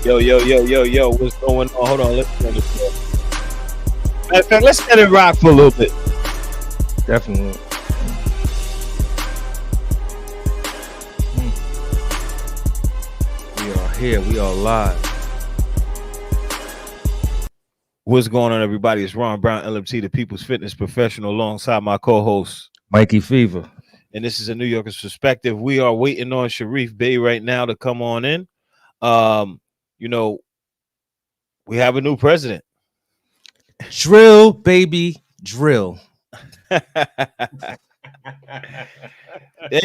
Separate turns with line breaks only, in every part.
Yo, what's going on? Hold on, let's turn this off. Matter of fact, let's let it rock for a little bit.
Definitely. We are here. We are live.
What's going on, everybody? It's Ron Brown, LMT, the People's Fitness Professional, alongside my co-host,
Mikey Fever.
And this is a New Yorker's Perspective. We are waiting on Sharif Bey right now to come on in. We have a new president.
Drill, baby, drill.
Hey,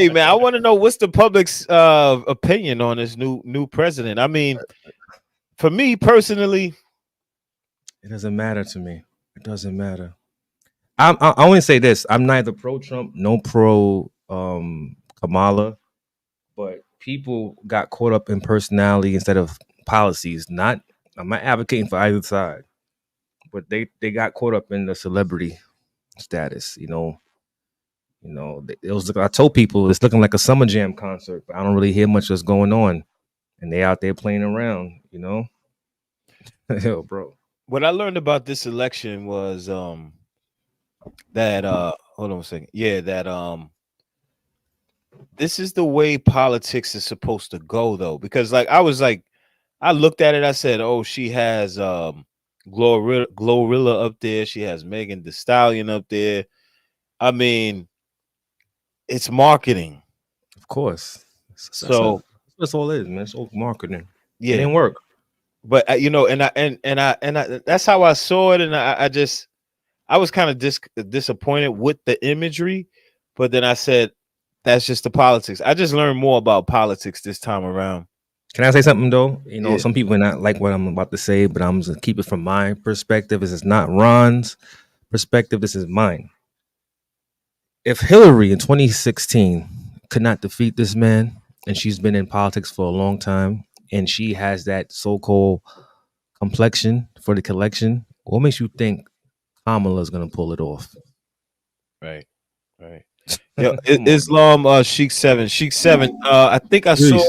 man, I want to know what's the public's opinion on this new president. I mean, for me personally,
it doesn't matter to me. It doesn't matter. I only say this: I'm neither pro Trump, no pro Kamala, but people got caught up in personality instead of policies. I'm not advocating for either side, but they got caught up in the celebrity status. It was. I told people it's looking like a Summer Jam concert, but I don't really hear much that's going on, and they out there playing around. Yo, bro.
What I learned about this election was that hold on a second. Yeah, that this is the way politics is supposed to go, though, because I looked at it, I said, oh, she has Glorilla up there, she has Megan Thee Stallion up there. I mean, it's marketing,
of course. That's all it is, man. It's all marketing.
Yeah,
it didn't work.
But I that's how I saw it, and I was kind of disappointed with the imagery, but then I said that's just the politics. I just learned more about politics this time around.
Can I say something though? Some people not like what I'm about to say, but I'm just keep it from my perspective. This is not Ron's perspective. This is mine. If Hillary in 2016 could not defeat this man, and she's been in politics for a long time, and she has that so-called complexion for the collection, what makes you think Kamala is going to pull it off?
Right. Yo, Islam Sheikh 7. I think I saw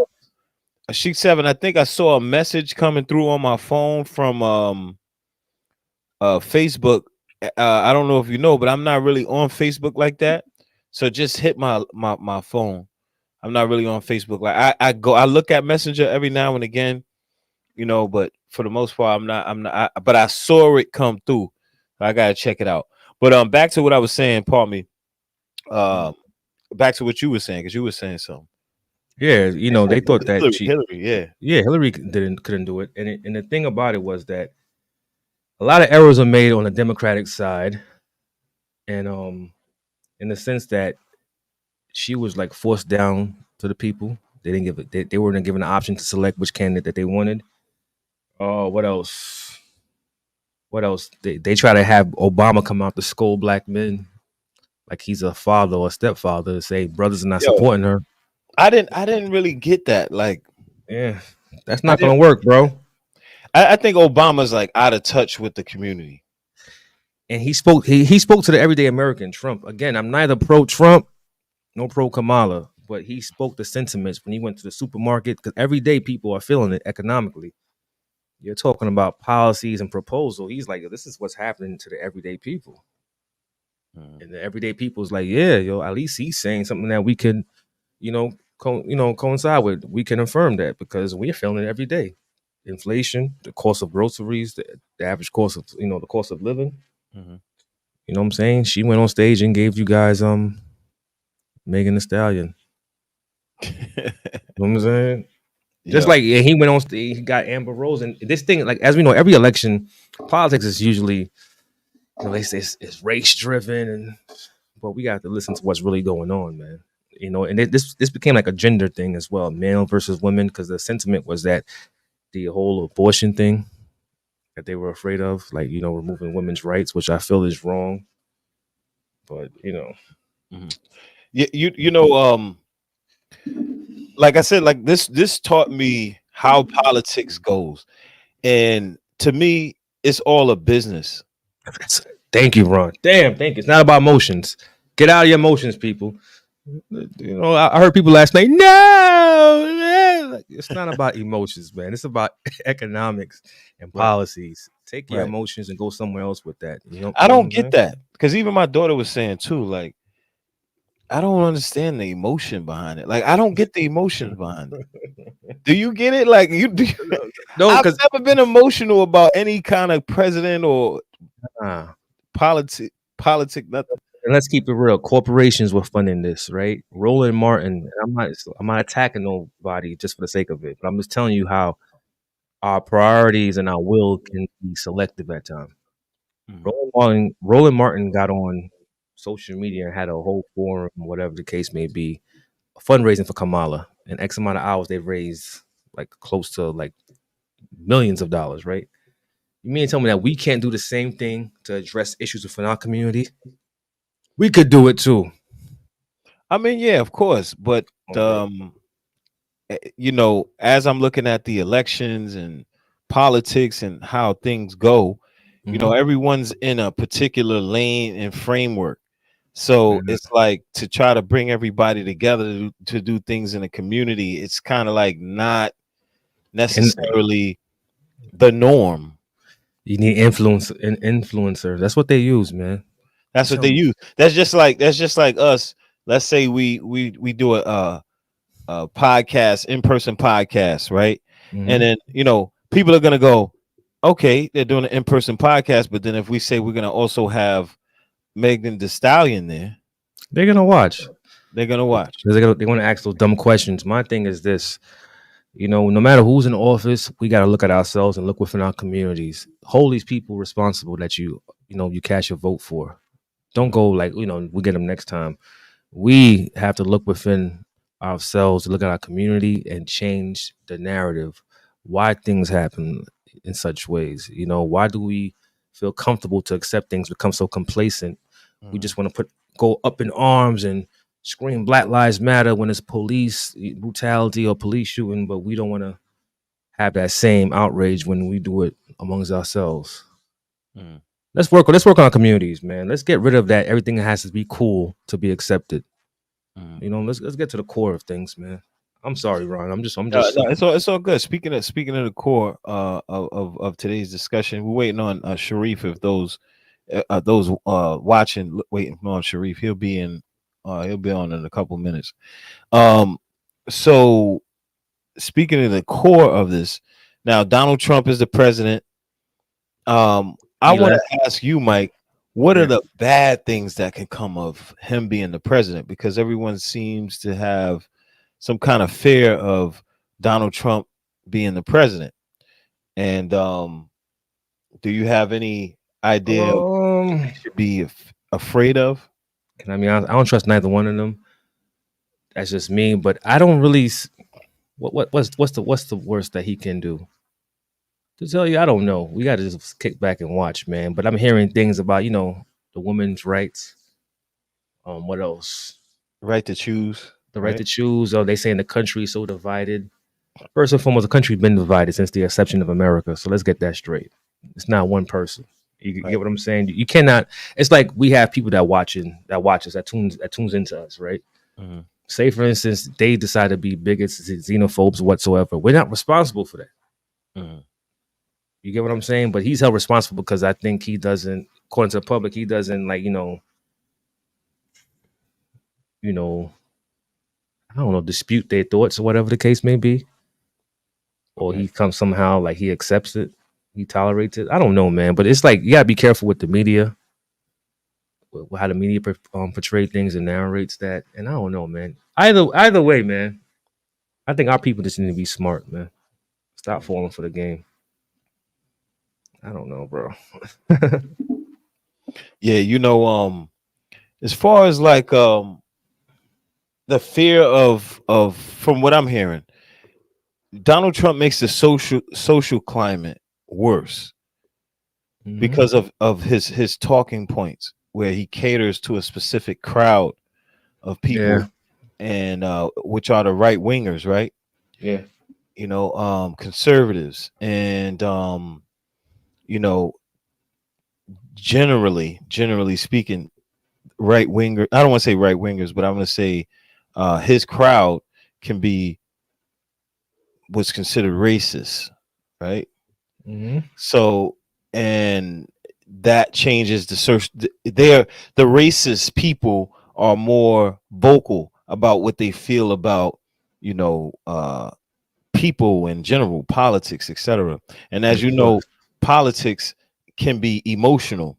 Sheikh 7. I think I saw a message coming through on my phone from Facebook. I don't know if you know, but I'm not really on Facebook like that. So just hit my phone. I'm not really on Facebook. Like I look at Messenger every now and again, but for the most part, I'm not. But I saw it come through. I gotta check it out. But back to what I was saying. Pardon me. Back to what you were saying, because you were saying something.
Yeah, they thought that
Hillary
couldn't do it, and the thing about it was that a lot of errors are made on the Democratic side, and in the sense that she was like forced down to the people. They didn't give it. They weren't given the option to select which candidate that they wanted. What else? They try to have Obama come out to scold black men like he's a father or a stepfather, to say brothers are not supporting her.
I didn't really get that.
Yeah, that's not gonna work, bro.
I think Obama's out of touch with the community.
And he spoke to the everyday American. Trump, again, I'm neither pro Trump nor pro Kamala, but he spoke the sentiments when he went to the supermarket, because everyday people are feeling it economically. You're talking about policies and proposal. He's like, this is what's happening to the everyday people. And the everyday people is like, yeah, at least he's saying something that we can, coincide with. We can affirm that because we're feeling it every day. Inflation, the cost of groceries, the average cost of, the cost of living.
Mm-hmm.
You know what I'm saying? She went on stage and gave you guys Megan Thee Stallion. You know what I'm saying? Just like he went on stage, he got Amber Rose, and this thing, as we know, every election, politics is usually, they say it's race driven, but we got to listen to what's really going on, man. And this became like a gender thing as well, male versus women, because the sentiment was that the whole abortion thing that they were afraid of, removing women's rights, which I feel is wrong. But
mm-hmm. Like I said, this taught me how politics goes, and to me, it's all a business.
Thank you, Ron. Thank you. It's not about emotions. Get out of your emotions, people. I heard people last night. No, it's not about emotions, man. It's about economics and
Right.
policies. Take your
Right.
emotions and go somewhere else with that.
I
You know what
don't
I'm
get
saying?
that because even my daughter was saying too, like, I don't understand the emotion behind it. Like, I don't get the emotions behind it. Do you get it? Like, you do.
No,
I've
because
never been emotional about any kind of president or politic, nothing.
and let's keep it real. Corporations were funding this, right? Roland Martin. I'm not attacking nobody just for the sake of it, but I'm just telling you how our priorities and our will can be selective at times.
Mhm.
Roland Martin got on social media and had a whole forum, whatever the case may be, fundraising for Kamala. In X amount of hours, they've raised like close to like millions of dollars, right? You mean tell me that we can't do the same thing to address issues within our community? We could do it too.
I mean, yeah, of course, but
Oh, bro.
as I'm looking at the elections and politics and how things go,
Mm-hmm.
everyone's in a particular lane and framework. So
Mm-hmm.
it's like to try to bring everybody together to do things in a community. It's kind of like not
And
necessarily the norm.
you need influence and influencer. That's what they use, man. I'm
That's what they
telling
use. That's just like us. Let's say we do a podcast, in-person podcast, right?
you.
And
Mm-hmm.
then, people are gonna go, okay, they're doing an in-person podcast, but then if we say we're gonna also have Megan Thee Stallion there,
They're gonna watch.
they're gonna watch.
They want to ask those dumb questions. My thing is this: no matter who's in office, we got to look at ourselves and look within our communities. Hold these people responsible that you cast your vote for. Don't
Mm,
go like, we get them next time. We have to look within ourselves, look at our community and change the narrative. Why things happen in such ways? Why do we feel comfortable to accept things, become so complacent? We
mhm,
just want to go up in arms and scream Black Lives Matter when it's police brutality or police shooting, but we don't want to have that same outrage when we do it amongst ourselves.
mhm,
Let's work on our communities, man. Let's get rid of that. Everything has to be cool to be accepted.
mhm.
Let's get to the core of things, man. I'm sorry, Ron. I'm just
No, it's all good. Speaking of the core of today's discussion, we're waiting on Sharif. If those watching waiting on Sharif, he'll be on in a couple minutes. Um, so speaking of the core of this, now Donald Trump is the president. I
he
want
left.
to ask you, Mike, what are
Yeah.
the bad things that can come of him being the president? Because everyone seems to have some kind of fear of Donald Trump being the president. And do you have any idea of what
Um,
they should be afraid of?
can I be honest? I don't trust neither one of them. That's just me. But I don't really. What's the worst that he can do? To tell you, I don't know. We got to just kick back and watch, man. But I'm hearing things about the women's rights. What else?
Right to choose,
The right
right?
to choose. Oh, they saying the country is so divided. First and foremost, the country's been divided since the exception of America. So let's get that straight. It's not one person. You
Right.
get what I'm saying? You cannot. It's like we have people that watch us, that tunes into us, right?
Mhm,
Say, for instance, they decide to be bigots, xenophobes, whatsoever. We're not responsible for that.
mhm.
You get what I'm saying? But he's held responsible because I think he doesn't, according to the public, he doesn't like you know, I don't know, dispute their thoughts or whatever the case may be, or
Okay.
he comes somehow like he accepts it, he tolerates it. I don't know, man. But it's like you gotta be careful with the media, with how the media portray things and narrates that. And I don't know, man. Either way, man. I think our people just need to be smart, man. Stop
Mhm.
falling for the game. I don't know, bro.
Yeah, as far as like the fear of from what I'm hearing, Donald Trump makes the social climate worse
Hmm.
because of his talking points where he caters to a specific crowd of
Yeah,
people and which are the right wingers, right?
yeah,
Conservatives and you know generally speaking, right winger. I don't want to say right wingers, but I'm going to say his crowd can be was considered racist, right?
Mm-hmm.
So, and that changes the search. They're the racist people are more vocal about what they feel about, you know, people in general, politics, etc. And as
Of
you know,
course.
politics can be emotional,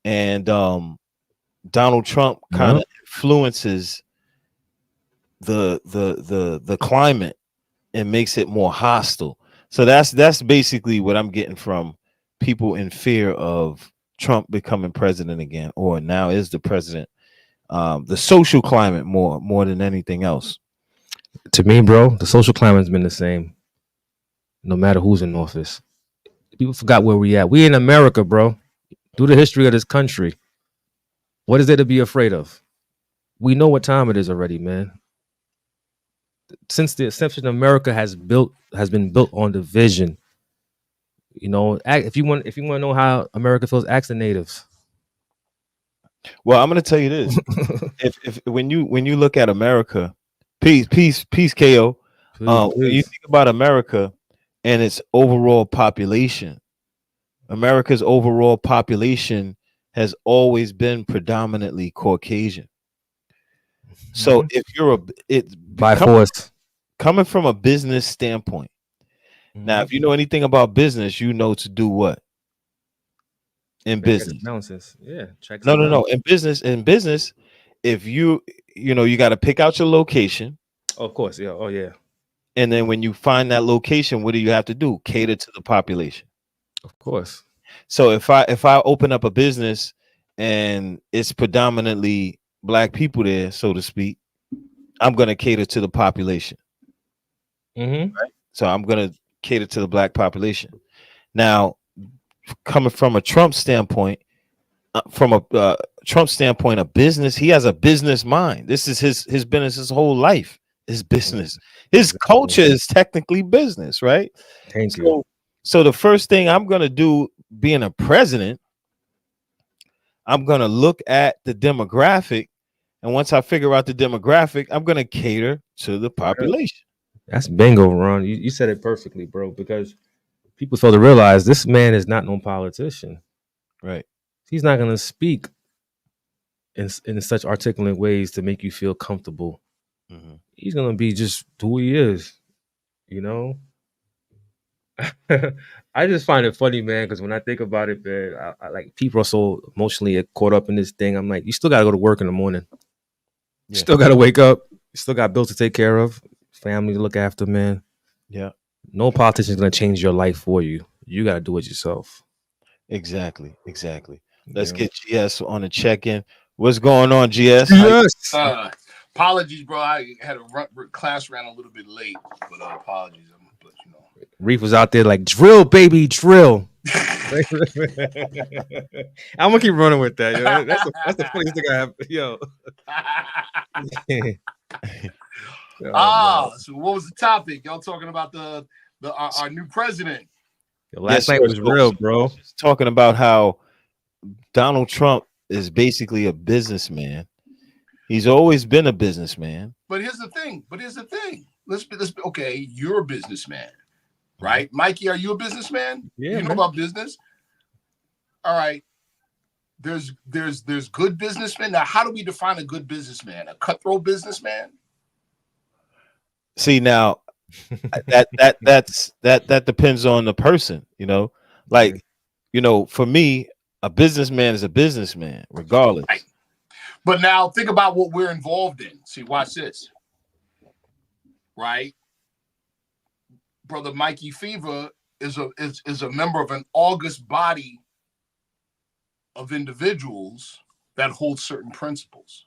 and Donald Trump kind
Yeah.
of influences the climate and makes it more hostile. So that's basically what I'm getting from people in fear of Trump becoming president again, or now is the president. The social climate more than anything else.
To me, bro, the social climate's been the same, no matter who's in office. People forgot where we at. We in America, bro. Through the history of this country, what is there to be afraid of? We know what time it is already, man. Since the inception, America has been built on division. You know, if you want to know how America feels, ask the natives.
Well, I'm going to tell you this: if when you look at America, peace, Ko.
Please,
When you
please.
think about America and its overall population, America's overall population has always been predominantly Caucasian. So
Mm-hmm.
if you're
By force.
coming from a business standpoint, now
Mm-hmm.
if you know anything about business, you know to do what in
Checks and
business.
balances. Yeah, checks
No,
and
no, no.
balances.
In business, if you got to pick out your location,
Oh, of course, yeah. Oh, yeah.
and then when you find that location, what do you have to do? Cater to the population.
Of course.
So if I open up a business and it's predominantly black people there, so to speak, I'm gonna cater to the population.
Mm-hmm.
So I'm gonna cater to the black population. Now, coming from a Trump standpoint, a business, he has a business mind. This is his business, his whole life, his business. His
Exactly.
culture is technically business, right?
Thank you.
So the first thing I'm gonna do, being a president, I'm gonna look at the demographic, and once I figure out the demographic, I'm gonna cater to the population.
That's bingo, Ron. You said it perfectly, bro, because people fail to realize this man is not no politician.
Right.
He's not going to speak in such articulate ways to make you feel comfortable.
Mhm.
He's going to be just who he is, you know? I just find it funny, man, because when I think about it, man, I like people are so emotionally caught up in this thing. I'm like, you still got to go to work in the morning. You
Yeah.
still got to wake up. You still got bills to take care of, family to look after, man.
Yeah.
No politician is going to change your life for you. You got to do it yourself.
Exactly. Exactly. Let's
You know?
get GS on the check-in. What's going on, GS?
Yes.
Apologies, bro. I had class ran a little bit late, but apologies. But you know,
Reef was out there like drill, baby, drill. I'm gonna keep running with that. Yo. That's the funniest thing I have. Yo. Oh, man.
so what was the topic? Y'all talking about our new president?
Yo,
Yes,
last
sir.
night was real, bro.
Just talking about how Donald Trump is basically a businessman. He's always been a businessman.
But here's the thing. Let's be okay. You're a businessman, right? Mikey, are you a businessman?
Yeah,
You know
man.
about business. All right. There's good businessmen. Now, how do we define a good businessman? A cutthroat businessman?
See, now that depends on the person, like, for me, a businessman is a businessman regardless.
Right. But now think about what we're involved in. See, watch this. Right? Brother Mikey Fever is a member of an august body of individuals that hold certain principles.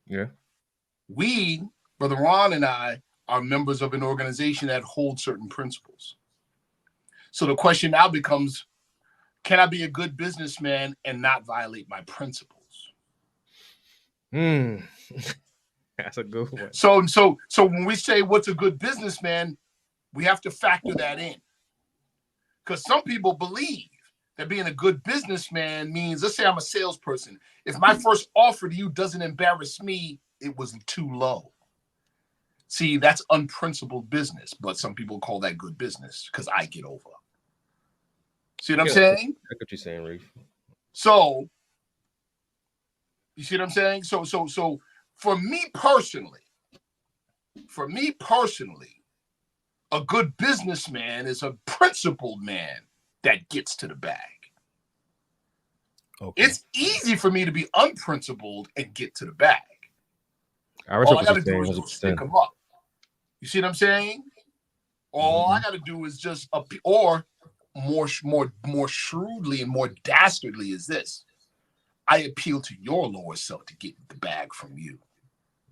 Yeah.
We, Brother Ron and I, are members of an organization that holds certain principles. So the question now becomes, can I be a good businessman and not violate my principles?
That's a good one.
So when we say what's a good businessman, we have to factor that in. Because some people believe that being a good businessman means, let's say I'm a salesperson. If my first offer to you doesn't embarrass me, it was too low. See, that's unprincipled business, but some people call that good business because I get over. See what I'm saying?
I get what you're saying, Reef.
So, you see what I'm saying? So for me personally, a good businessman is a principled man that gets to the bag. Okay. It's easy for me to be unprincipled and get to the bag. All I got to do is go stick them up. You see what I'm saying? All I got to do is just or more shrewdly and more dastardly is this: I appeal to your lower self to get the bag from you.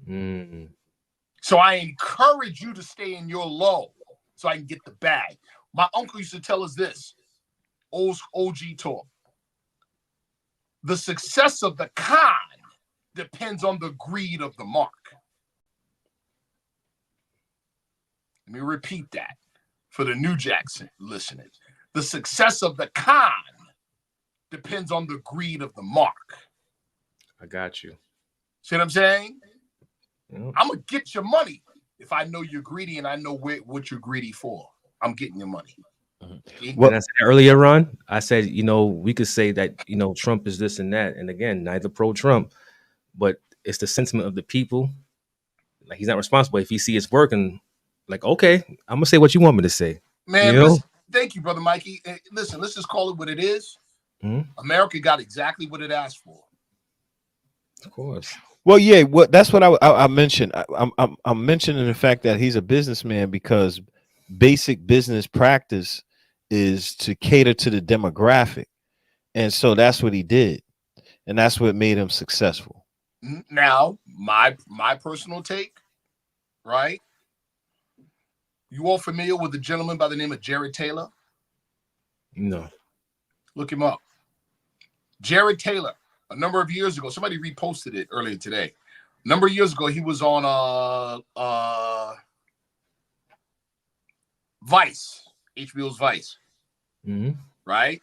Mm.
So I encourage you to stay in your low so I can get the bag. My uncle used to tell us this, OG talk. The success of the con depends on the greed of the mark. Let me repeat that for the New Jackson listening. The success of the con depends on the greed of the mark.
I got you.
See what I'm saying?
Yep.
I'm going to get your money if I know you're greedy and I know what you're greedy for. I'm getting your money.
Mm-hmm. Well, I said earlier, Ron, I said, we could say that, Trump is this and that. And again, neither pro-Trump, but it's the sentiment of the people. Like, he's not responsible. If he sees it's working, like, okay, I'm going to say what you want me to say.
Man, listen, thank you, Brother Mikey. Listen, let's just call it what it is.
Mm-hmm.
America got exactly what it asked for.
Of course.
Well, yeah, that's what I mentioned. I'm mentioning the fact that he's a businessman because basic business practice is to cater to the demographic. And so that's what he did. And that's what made him successful.
Now, my personal take, right? You all familiar with a gentleman by the name of Jared Taylor?
No.
Look him up. Jared Taylor, a number of years ago, somebody reposted it earlier today. A number of years ago, he was on Vice, HBO's Vice, right?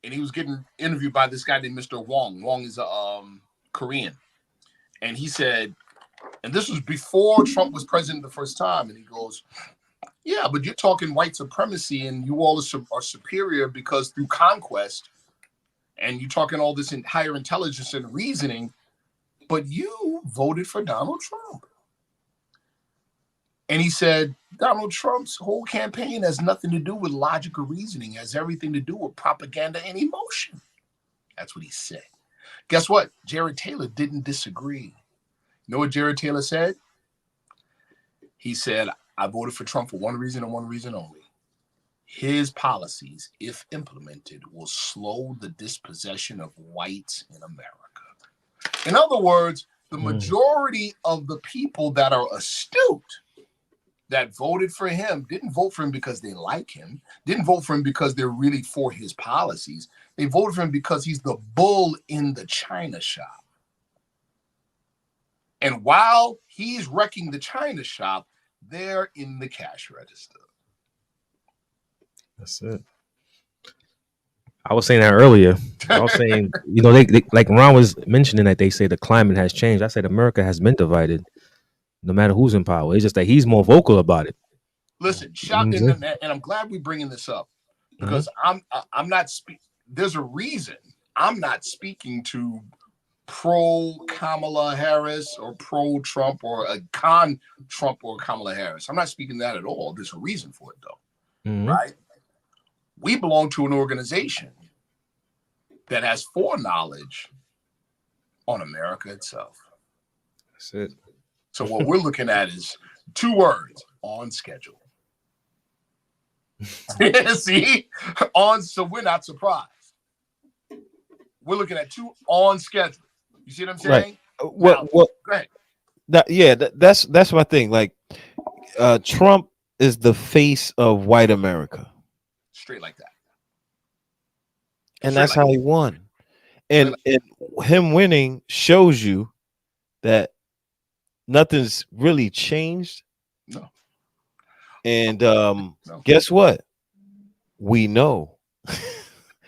And he was getting interviewed by this guy named Mr. Wong. Wong is a Korean. And he said, and this was before Trump was president the first time, and he goes, yeah, but you're talking white supremacy and you all are superior because through conquest, and you're talking all this in higher intelligence and reasoning, but you voted for Donald Trump. And he said, Donald Trump's whole campaign has nothing to do with logic or reasoning. It has everything to do with propaganda and emotion. That's what he said. Guess what? Jared Taylor didn't disagree. You know what Jared Taylor said? He said, I voted for Trump for one reason and one reason only. His policies, if implemented, will slow the dispossession of whites in America. In other words, the majority of the people that are astute that voted for him didn't vote for him because they like him, didn't vote for him because they're really for his policies. They voted for him because he's the bull in the china shop. And while he's wrecking the china shop, they're in the cash register.
That's it. I was saying that earlier. I was saying, they like Ron was mentioning that they say the climate has changed. I said America has been divided, no matter who's in power. It's just that he's more vocal about it.
Listen, and I'm glad we're bringing this up because I'm not speaking. There's a reason I'm not speaking to pro Kamala Harris or pro Trump or a con Trump or Kamala Harris. I'm not speaking that at all. There's a reason for it though, right? We belong to an organization that has foreknowledge on America itself.
That's it.
So what we're looking at is 2 words: on schedule. See, so we're not surprised. We're looking at 2 on schedule. You see what I'm saying?
Right.
Go ahead.
That's my thing. Like, Trump is the face of white America.
Straight like that.
And that's how he won. And him winning shows you that nothing's really changed.
No.
And guess what? We know.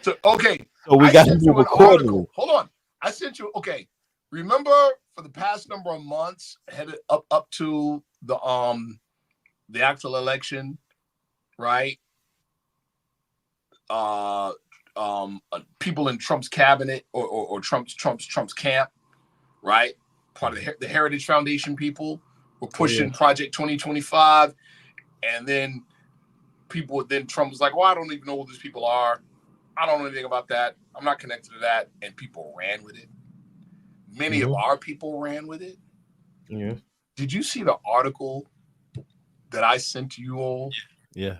So okay.
So we got to move accordingly.
Hold on. I sent you. Okay. Remember, for the past number of months, headed up to the actual election, right? People in Trump's cabinet or Trump's camp, right? Part of the Heritage Foundation people were pushing Project 2025, and then Trump was like, well, I don't even know who these people are. I don't know anything about that. I'm not connected to that. And people ran with it. Many of our people ran with it.
Yeah.
Did you see the article that I sent to you all?
Yeah.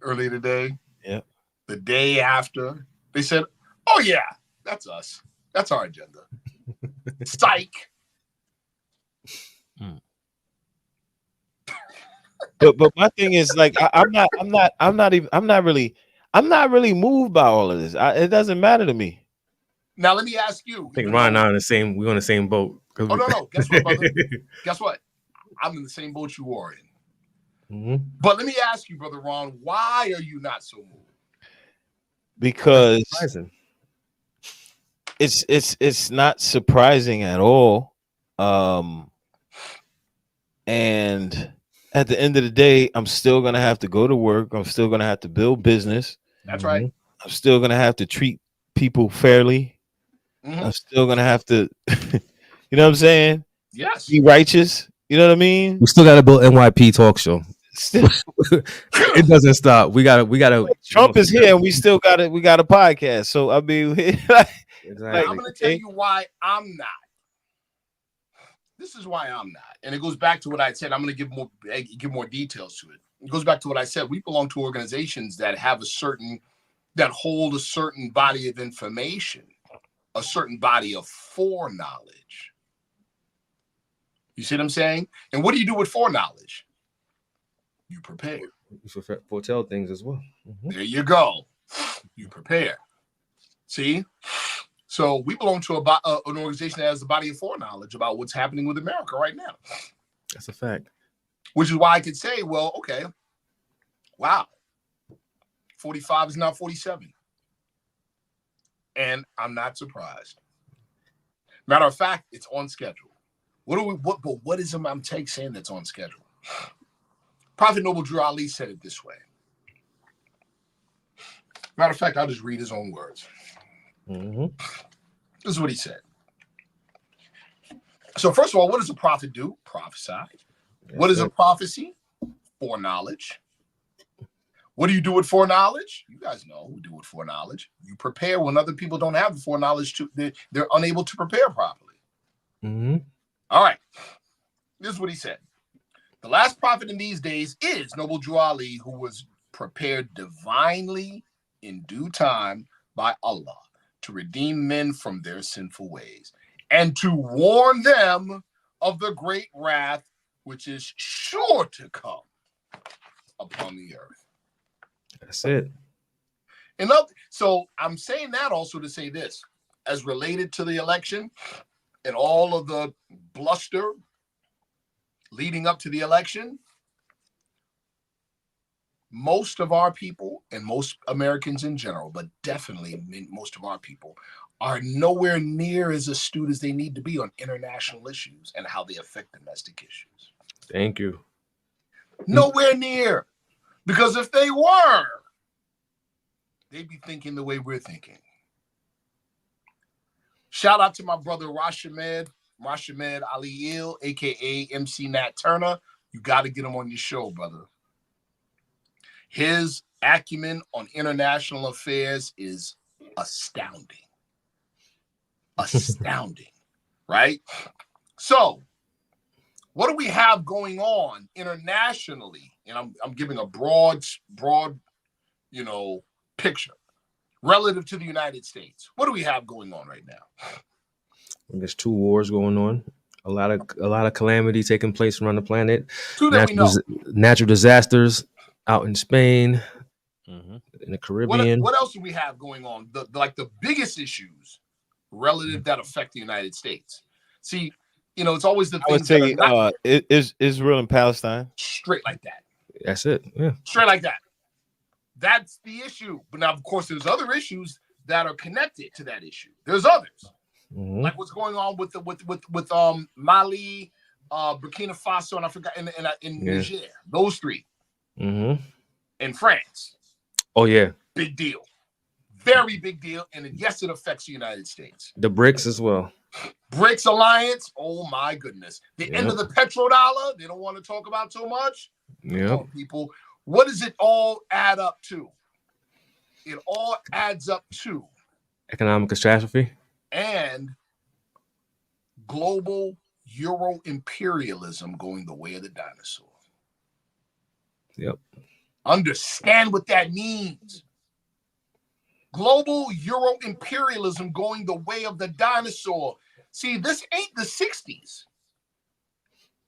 Earlier today?
Yeah.
The day after, they said, oh yeah, that's us. That's our agenda. Psych.
But my thing is like I'm not really moved by all of this. It doesn't matter to me.
Now let me ask you.
I think Ron and I we're on the same boat.
Oh no. Guess what, brother? Guess what? I'm in the same boat you are in. But let me ask you, brother Ron, why are you not so moved?
Because it's not surprising at all. And at the end of the day, I'm still gonna have to go to work. I'm still gonna have to build business.
That's right.
I'm still gonna have to treat people fairly. I'm still gonna have to, you know what I'm saying?
Yes.
Be righteous. You know what I mean?
We still gotta build NYP talk show. Still, it doesn't stop. We gotta.
Trump is here, and we got a podcast. So I mean,
exactly. I'm gonna tell you why I'm not. This is why I'm not, and it goes back to what I said. I'm gonna give more details to it. It goes back to what I said. We belong to organizations that hold a certain body of information, a certain body of foreknowledge. You see what I'm saying? And what do you do with foreknowledge? You prepare.
You foretell things as well.
There you go. You prepare. See? So we belong to an organization that has a body of foreknowledge about what's happening with America right now.
That's a fact.
Which is why I could say, well, okay, wow, 45 is now 47. And I'm not surprised. Matter of fact, it's on schedule. What is I'm saying that's on schedule? Prophet Noble Drew Ali said it this way. Matter of fact, I'll just read his own words. This is what he said. So first of all, what does a prophet do? Prophesy. What is a prophecy? Foreknowledge. What do you do with foreknowledge? You guys know what we do with foreknowledge. You prepare when other people don't have the foreknowledge. They're unable to prepare properly. All right. This is what he said. The last prophet in these days is Noble Drew Ali, who was prepared divinely in due time by Allah to redeem men from their sinful ways and to warn them of the great wrath which is sure to come upon the earth.
That's it.
So I'm saying that also to say this, as related to the election and all of the bluster leading up to the election, most of our people and most Americans in general, but definitely most of our people, are nowhere near as astute as they need to be on international issues and how they affect domestic issues.
Thank you.
Nowhere near. Because if they were, they'd be thinking the way we're thinking. Shout out to my brother Rashamed Ali Il, aka MC Nat Turner. You got to get him on your show, brother. His acumen on international affairs is astounding. Astounding, right? So, what do we have going on internationally? And I'm giving a broad, picture relative to the United States. What do we have going on right now?
There's 2 wars going on. A lot of calamity taking place around the planet.
2 that we know.
Natural disasters out in Spain, in the Caribbean.
What else do we have going on? The biggest issues relative that affect the United States. See, it's always the things
I would say Israel and Palestine.
Straight like that.
That's it. Yeah.
Straight like that. That's the issue. But now, of course, there's other issues that are connected to that issue. There's others. Like what's going on with Mali, Burkina Faso, and I forgot in Niger. Those three.
Mm-hmm.
In France.
Oh yeah.
Big deal. Very big deal. And yes, it affects the United States.
The BRICS as well.
BRICS alliance. Oh my goodness. The end of the petrodollar. They don't want to talk about so much.
Yeah.
People. What does it all add up to? It all adds up to
economic catastrophe
and global Euro imperialism going the way of the dinosaur.
Yep.
Understand what that means. Global Euro imperialism going the way of the dinosaur. See, this ain't the 60s.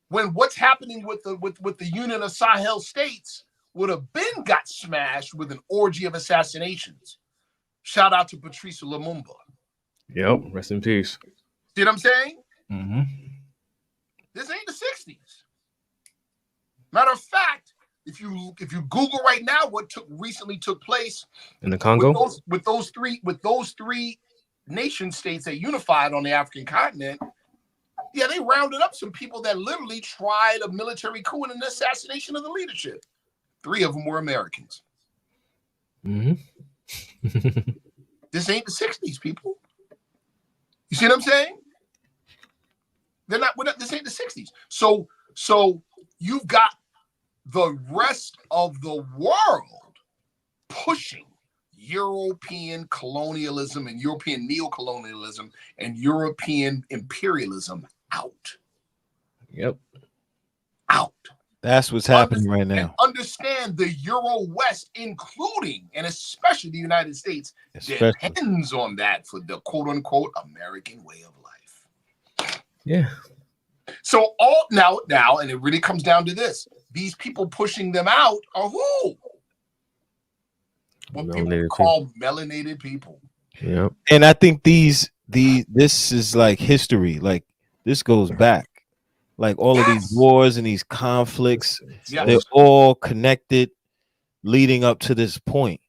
When what's happening with the Union of Sahel states would have been got smashed with an orgy of assassinations. Shout out to Patrice Lumumba.
Yep. Rest in peace.
See what I'm saying?
Mm-hmm.
This ain't the 60s. Matter of fact, if you Google right now what recently took place
in the Congo
with those three nation states that unified on the African continent, yeah, they rounded up some people that literally tried a military coup and an assassination of the leadership. 3 of them were Americans.
Mm-hmm.
This ain't the 60s, people. You see what I'm saying? This ain't the 60s. So you've got the rest of the world pushing European colonialism and European neocolonialism and European imperialism out.
Yep.
Out.
That's what's happening right now.
And understand the Euro West, including and especially the United States, depends on that for the quote unquote American way of life.
Yeah.
So all now, and it really comes down to this: these people pushing them out are who? What people call melanated people.
Yeah.
And
I think this is like history. Like this goes back. Like all of these wars and these conflicts, they're all connected leading up to this point.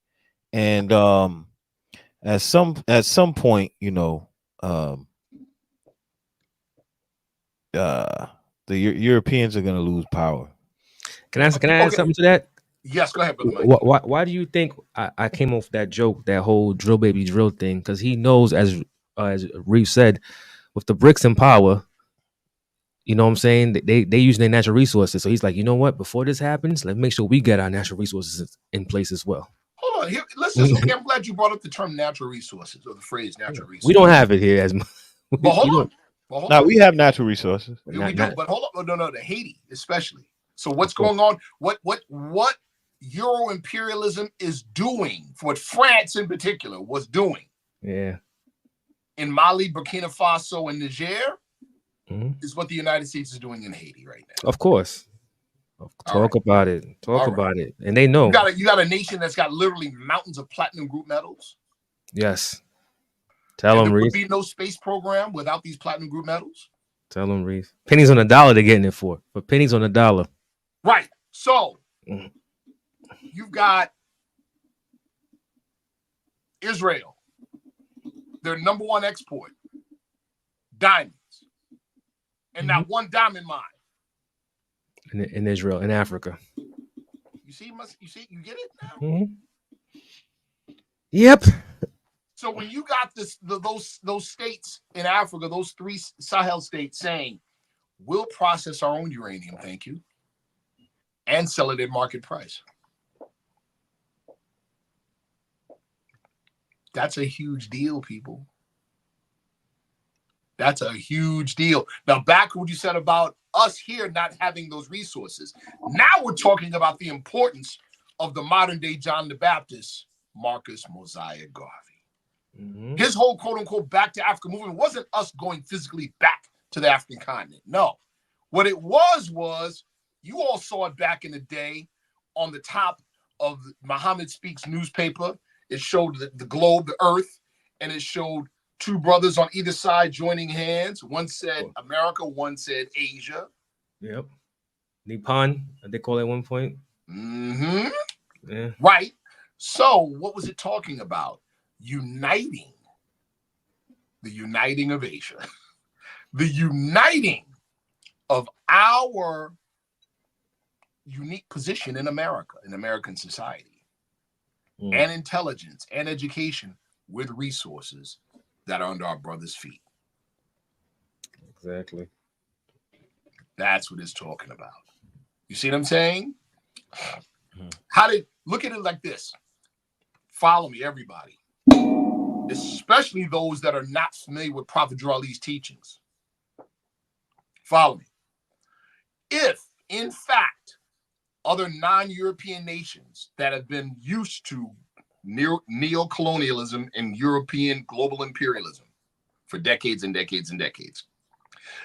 And at some point, the Europeans are going to lose power.
Can I add something to that?
Yes, go ahead, brother Mike.
Why do you think I came off that joke, that whole drill baby drill thing? Because he knows, as Reef said, with the BRICS in power, you know what I'm saying? They use their natural resources. So he's like, you know what? Before this happens, let's make sure we get our natural resources in place as well.
Hold on, here. Listen. Okay, I'm glad you brought up the term natural resources or the phrase natural resources.
We don't have it here as much.
But hold on.
Now we have natural resources.
We do, but hold on. No, the Haiti especially. So what's going on? What Euro imperialism is doing, for what France in particular was doing.
Yeah.
In Mali, Burkina Faso, and Niger, is what the United States is doing in Haiti right now.
Of course. Talk about it. And they know.
You got a nation that's got literally mountains of platinum group metals.
Yes. Tell them, Reef.
There would be no space program without these platinum group metals.
Tell them, Reef. Pennies on the dollar they're getting it for. But pennies on the dollar.
Right. So you've got Israel. Their number one export. Diamonds. And not one diamond mine.
In Israel, in Africa.
You see, you get it now?
Mm-hmm. Yep.
So when you got those states in Africa, those 3 Sahel states saying, we'll process our own uranium, thank you, and sell it at market price. That's a huge deal, people. That's a huge deal. Now, back to what you said about us here not having those resources. Now we're talking about the importance of the modern day John the Baptist, Marcus Mosiah Garvey. Mm-hmm. His whole quote unquote back to Africa movement wasn't us going physically back to the African continent. No. What it was you all saw it back in the day on the top of Muhammad Speaks newspaper. It showed the globe, the earth, and it showed 2 brothers on either side joining hands. One said America, one said Asia.
Yep. Nippon, they call it at one point.
Mm-hmm.
Yeah.
Right. So what was it talking about? Uniting. The uniting of Asia. The uniting of our unique position in America, in American society, and intelligence and education with resources that are under our brothers' feet.
Exactly.
That's what it's talking about. You see what I'm saying? How did look at it like this? Follow me, everybody, especially those that are not familiar with Prophet Drali's teachings. Follow me. If, in fact, other non-European nations that have been used to neo-colonialism and European global imperialism for decades and decades and decades,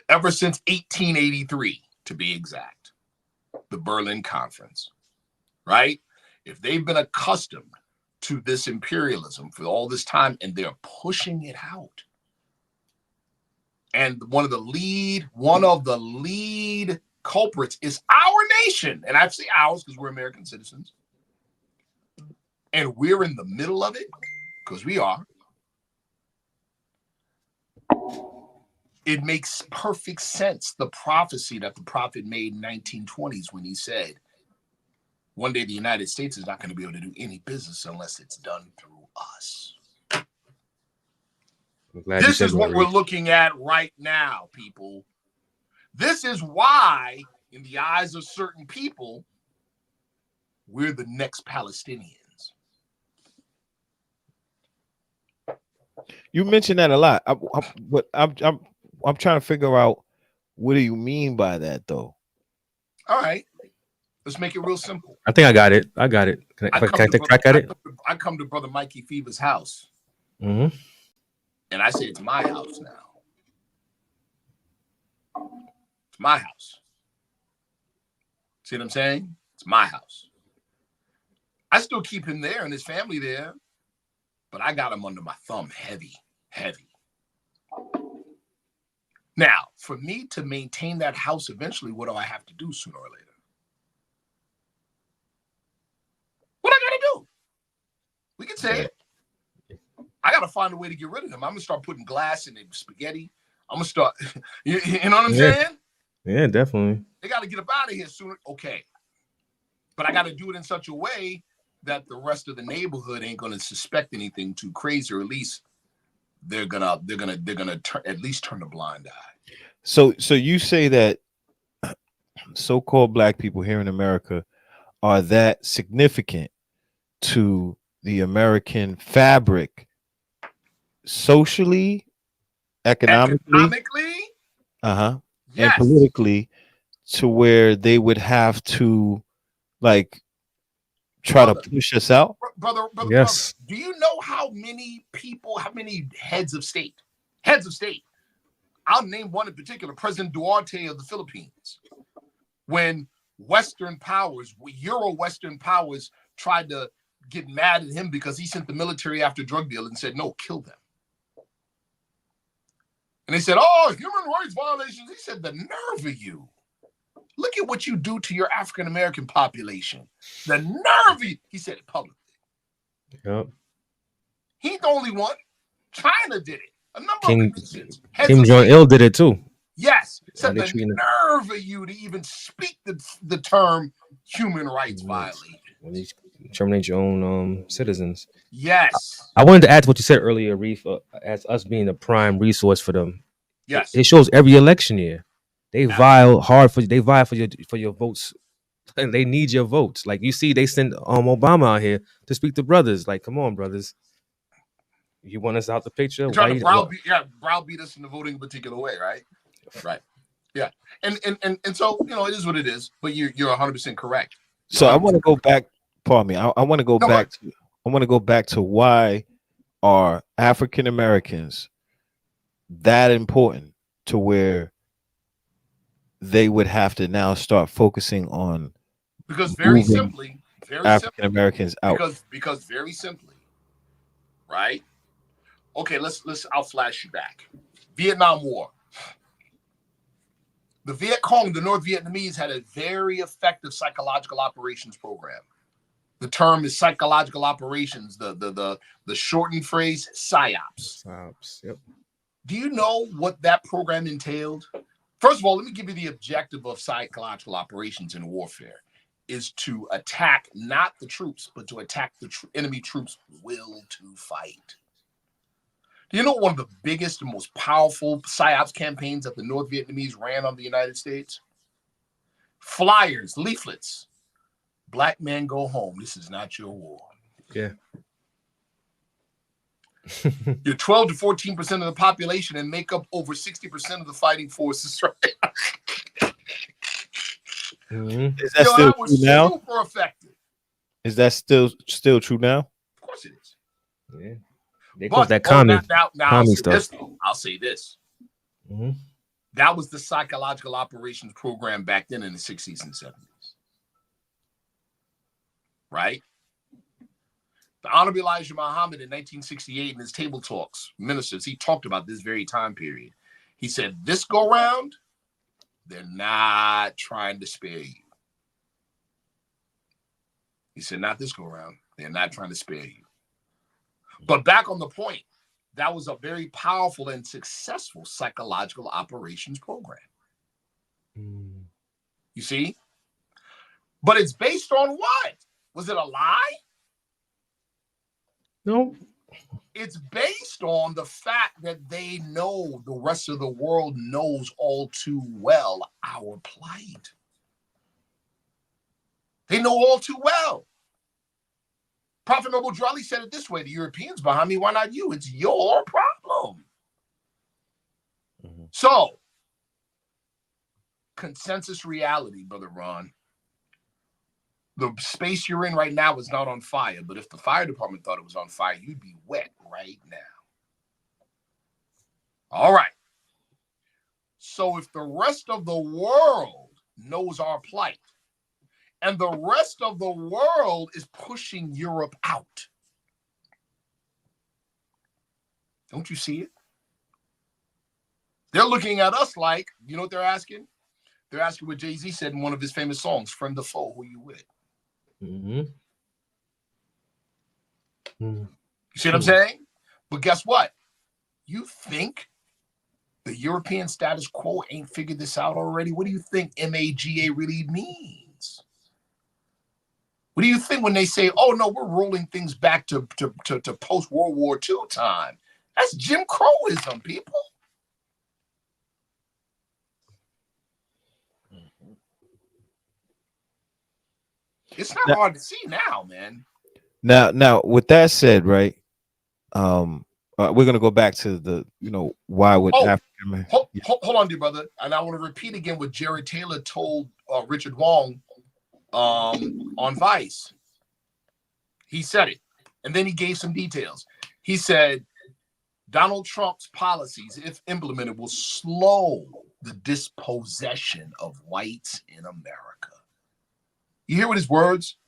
ever since 1883, to be exact, the Berlin Conference, right? If they've been accustomed to this imperialism for all this time and they're pushing it out, and one of the lead culprits is our nation, and I say ours because we're American citizens, and we're in the middle of it because we are. It makes perfect sense, the prophecy that the prophet made in 1920s when he said, one day the United States is not going to be able to do any business unless it's done through us. This is what we're looking at right now, people. This is why, in the eyes of certain people, we're the next Palestinians.
You mentioned that a lot. But I'm trying to figure out, what do you mean by that, though?
All right, let's make it real simple.
I think I got it. Can I take a crack at it?
I come to Brother Mikey Fever's house,
and
I say it's my house now. It's my house. See what I'm saying? It's my house. I still keep him there and his family there, but I got him under my thumb heavy. Now, for me to maintain that house eventually, what do I have to do sooner or later? What I gotta do? We can say it. I gotta find a way to get rid of them. I'm gonna start putting glass in the spaghetti. I'm gonna start, you know what I'm saying?
Yeah, definitely.
They gotta get up out of here sooner. Okay. But I gotta do it in such a way that the rest of the neighborhood ain't gonna suspect anything too crazy, or at least they're gonna at least turn a blind eye.
So you say that so-called black people here in America are that significant to the American fabric, socially, economically,
yes,
and politically, to where they would have to like try to push us out?
Brother,
yes.
Brother, do you know how many people, how many heads of state? I'll name one in particular, President Duarte of the Philippines. When Western powers, Euro-Western powers, tried to get mad at him because he sent the military after drug dealers and said, no, kill them. And they said, oh, human rights violations. He said, the nerve of you. Look at what you do to your African-American population. The nerve of you. He said it publicly.
Yep.
He ain't the only one. China did it. A number of nations.
Kim Jong-il did it too.
Yes. Said the nerve of you to even speak the term human rights violation.
When you terminate your own citizens.
Yes.
I wanted to add to what you said earlier, Reef, as us being a prime resource for them.
Yes.
It shows every election year. They vie hard for your votes. And they need your votes. Like you see, they send Obama out here to speak to brothers. Like, come on, brothers. You want us out the picture?
You're trying to browbeat us in the voting a particular way, right? Right. Yeah. And so, it is what it is, but you're 100% correct.
So I want to go back, pardon me. I want to go back to why are African Americans that important to where they would have to now start focusing on,
because very simply
African Americans out.
Because very simply, right? Okay, I'll flash you back. Vietnam War. The Viet Cong, the North Vietnamese, had a very effective psychological operations program. The term is psychological operations. The shortened phrase, PSYOPs.
PSYOPs, yep.
Do you know what that program entailed? First of all, let me give you the objective of psychological operations in warfare is to attack not the troops, but to attack the enemy troops' will to fight. Do you know one of the biggest and most powerful PSYOPs campaigns that the North Vietnamese ran on the United States? Flyers, leaflets. Black men go home. This is not your war.
Yeah.
You're 12 to 14% of the population and make up over 60% of the fighting forces, right?
Mm-hmm. Is that still true now?
Super effective.
Is that still true now?
Of course it is.
Yeah. They call that commie stuff.
I'll say this.
Mm-hmm.
That was the psychological operations program back then in the 60s and 70s. Right? The Honorable Elijah Muhammad in 1968 in his table talks, ministers, he talked about this very time period. He said, this go round, they're not trying to spare you. He said, not this go round. They're not trying to spare you. But back on the point, that was a very powerful and successful psychological operations program. You see? But it's based on what? Was it a lie?
No.
It's based on the fact that they know the rest of the world knows all too well our plight. They know all too well. Prophet Noble Jolly said it this way: the Europeans behind me, why not you? It's your problem. Mm-hmm. So, consensus reality, Brother Ron. The space you're in right now is not on fire, but if the fire department thought it was on fire, you'd be wet right now. All right. So if the rest of the world knows our plight, and the rest of the world is pushing Europe out, don't you see it? They're looking at us like, you know what they're asking? They're asking what Jay-Z said in one of his famous songs, friend or foe, who you with?
Mm-hmm.
You see what I'm saying? But guess what? You think the European status quo ain't figured this out already? What do you think MAGA really means? What do you think when they say, oh, no, we're rolling things back to post-World War II time? That's Jim Crowism, people. It's not hard to see now, man.
Now, with that said, right? We're gonna go back to the, why would African?
Hold on, dear brother, and I want to repeat again what Jared Taylor told Richard Wong on Vice. He said it, and then he gave some details. He said Donald Trump's policies, if implemented, will slow the dispossession of whites in America. You hear what his words?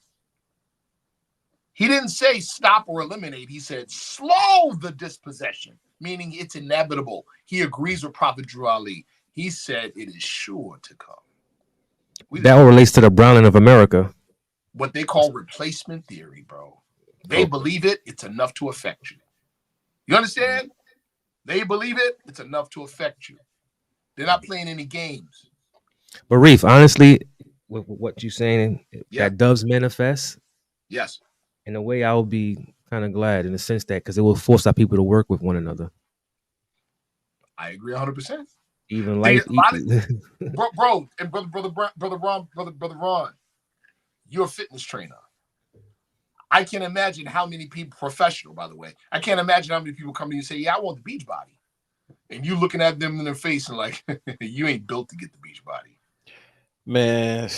He didn't say stop or eliminate. He said slow the dispossession, meaning it's inevitable. He agrees with Prophet Drew Ali. He said it is sure to come.
That all relates to the browning of America.
What they call replacement theory, bro. They believe it, it's enough to affect you. You understand? They believe it, it's enough to affect you. They're not playing any games.
But Reef, honestly, with what you're saying, that does manifest.
Yes.
In a way, I would be kind of glad in the sense that because it will force our people to work with one another.
I agree 100%.
Even life,
bro, and brother Ron, you're a fitness trainer. I can't imagine how many people, professional, by the way, I can't imagine how many people come to you and say, yeah, I want the beach body. And you looking at them in their face and like, you ain't built to get the beach body.
Man.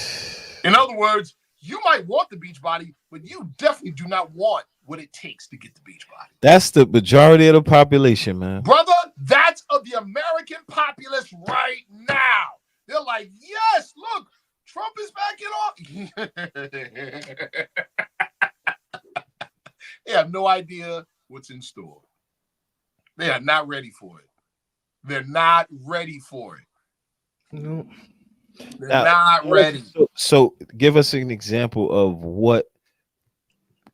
In other words, you might want the beach body, but you definitely do not want what it takes to get the beach body.
That's the majority of the population, man.
Brother, that's of the American populace right now. They're like, yes, look, Trump is backing off. They have no idea what's in store. They are not ready for it. They're not ready for it.
No.
They're not ready.
So give us an example of what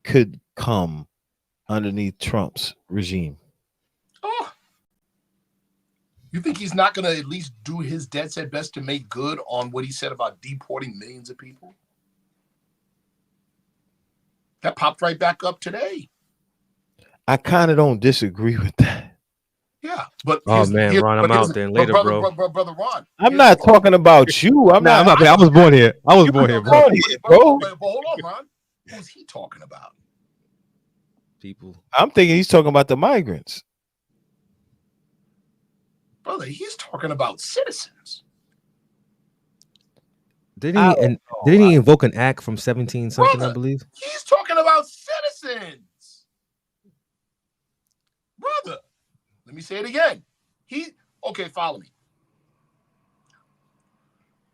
could come underneath Trump's regime.
Oh. You think he's not going to at least do his dead set best to make good on what he said about deporting millions of people? That popped right back up today.
I kind of don't disagree with that.
Yeah, but
Ron, I'm out then later,
brother Ron.
I'm not talking about you. I'm not.
I was born here. I was born here, bro.
But hold on, Ron. Who's he talking about?
People.
I'm thinking he's talking about the migrants.
Brother, he's talking about citizens.
Didn't he invoke an act from 17 something, I believe?
He's talking about citizens. Brother, let me say it again. Okay, follow me.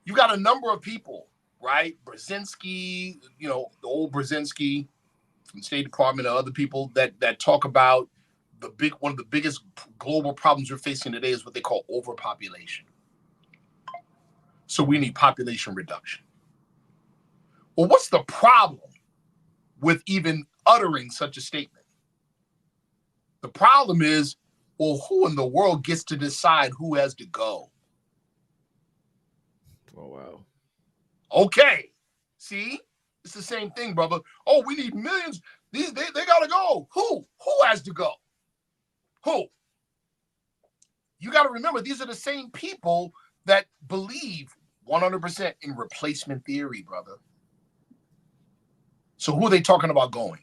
You got a number of people, right? Brzezinski, the old Brzezinski from the State Department, and other people that talk about one of the biggest global problems we're facing today is what they call overpopulation. So we need population reduction. Well, what's the problem with even uttering such a statement? The problem is, well, who in the world gets to decide who has to go?
Oh, wow.
Okay. See? It's the same thing, brother. Oh, we need millions. They got to go. Who? Who has to go? Who? You got to remember, these are the same people that believe 100% in replacement theory, brother. So who are they talking about going?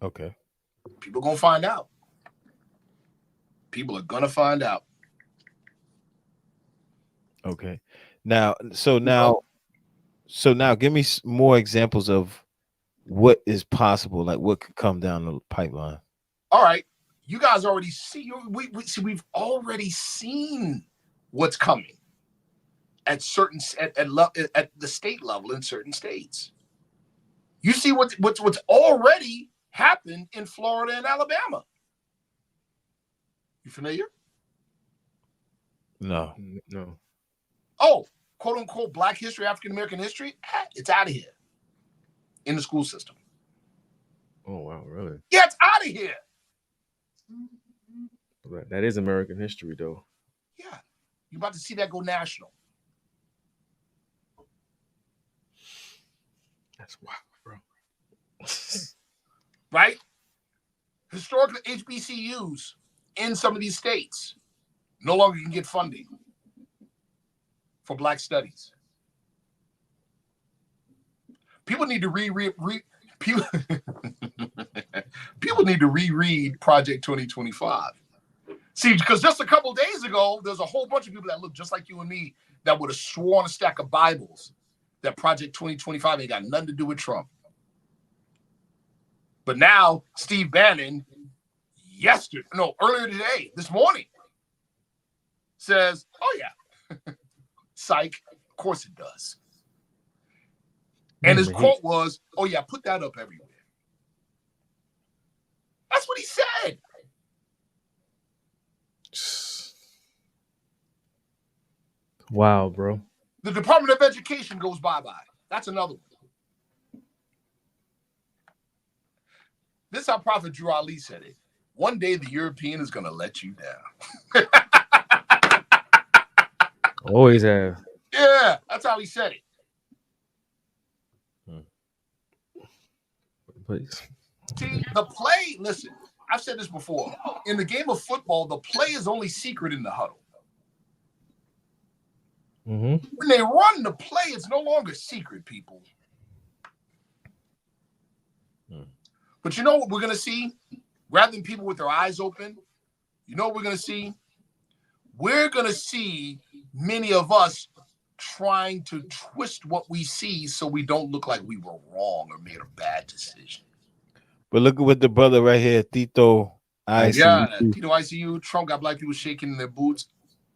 Okay.
People are going to find out. People are going to find out.
Okay. Now, give me more examples of what is possible, like what could come down the pipeline.
All right. You guys already see, we've already seen what's coming at the state level in certain states. You see what's already happened in Florida and Alabama. You familiar?
No.
Oh, quote unquote Black history, African American history, it's out of here in the school system.
Oh, wow, really?
Yeah, it's out of here.
That is American history, though.
Yeah, you're about to see that go national.
That's wild, bro.
Right? Historically, HBCUs in some of these states no longer can get funding for Black studies. People need to people need to reread Project 2025. See, because just a couple days ago, there's a whole bunch of people that look just like you and me that would have sworn a stack of Bibles that Project 2025 ain't got nothing to do with Trump. But now, Steve Bannon, earlier today, this morning, says, oh yeah, psych, of course it does. And his quote was, oh yeah, put that up everywhere. That's what he said.
Wow, bro.
The Department of Education goes bye-bye. That's another one. This is how Prophet Drew Ali said it. One day the European is going to let you down.
Always have.
Yeah, that's how he said it.
Please.
See, the play, listen, I've said this before. In the game of football, the play is only secret in the huddle.
Mm-hmm.
When they run the play, it's no longer secret, people. But you know what we're going to see? Rather than people with their eyes open, you know what we're going to see? We're going to see many of us trying to twist what we see so we don't look like we were wrong or made a bad decision.
But look at what the brother right here, Tito ICU.
Yeah, Tito ICU. Trump got Black people shaking in their boots.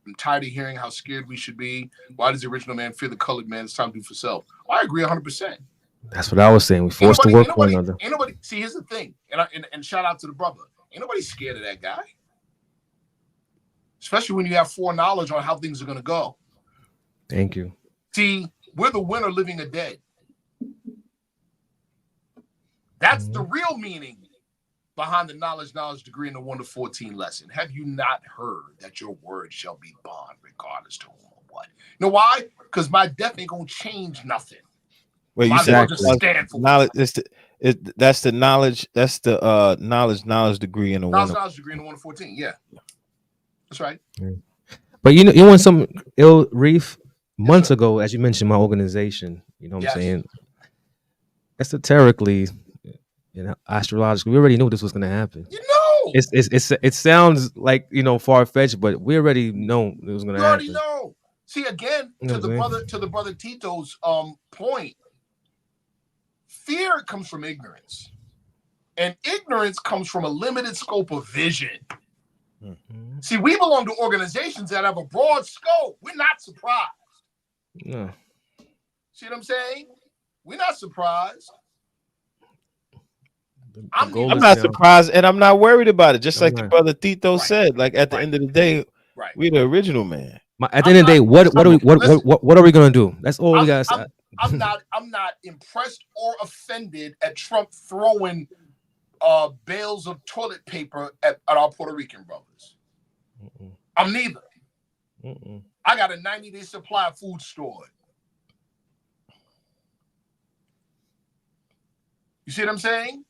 I'm tired of hearing how scared we should be. Why does the original man fear the colored man? It's time to do for self. I agree 100%.
That's what I was saying. We forced to work for one another.
Ain't nobody, see, here's the thing. And shout out to the brother. Ain't nobody scared of that guy. Especially when you have foreknowledge on how things are going to go.
Thank you.
See, we're the winner living or dead. That's the real meaning behind the knowledge degree in the 1 to 14 lesson. Have you not heard that your word shall be bond regardless to whom or what? You know why? Because my death ain't gonna change nothing.
Well, you
Might as
said
well just stand for
knowledge. That's the knowledge. That's the knowledge degree in the
knowledge degree in the 1 to 14. Yeah, that's right.
But you want some ill reef months ago, as you mentioned, my organization. You know what I'm saying? Esoterically, astrologically, we already knew this was going to happen.
You know,
it sounds like far fetched, but we already know it was going to happen.
You already know. See, again, to the brother Tito's point, fear comes from ignorance, and ignorance comes from a limited scope of vision. Mm-hmm. See, we belong to organizations that have a broad scope. We're not surprised.
No.
See what I'm saying? We're not surprised.
I'm not surprised, and I'm not worried about it. Just like the brother Tito said, like at the end of the day, we're the original man.
At the end of the day, what are we gonna do? That's all we got.
I'm not impressed or offended at Trump throwing bales of toilet paper at our Puerto Rican brothers. Mm-mm. I'm neither. Mm-mm. I got a 90-day supply of food stored. You see what I'm saying?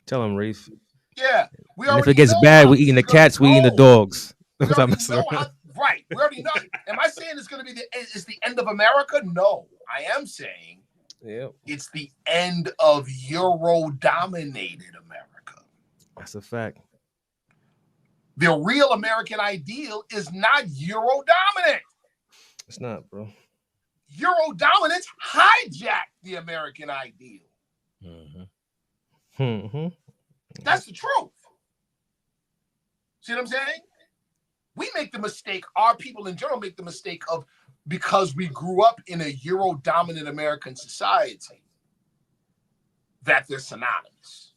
Tell him, Reef.
Yeah.
And if it gets bad, we're eating the cats, we're eating the dogs.
Right. We already know. Am I saying it's going to be the end of America? No. I am saying it's the end of Euro-dominated America.
That's a fact.
The real American ideal is not Euro-dominant.
It's not, bro.
Euro-dominance hijacked the American ideal. Mm-hmm. Mm-hmm. That's the truth. See what I'm saying? We make the mistake, our people in general make the mistake of, because we grew up in a Euro-dominant American society, that they're synonymous.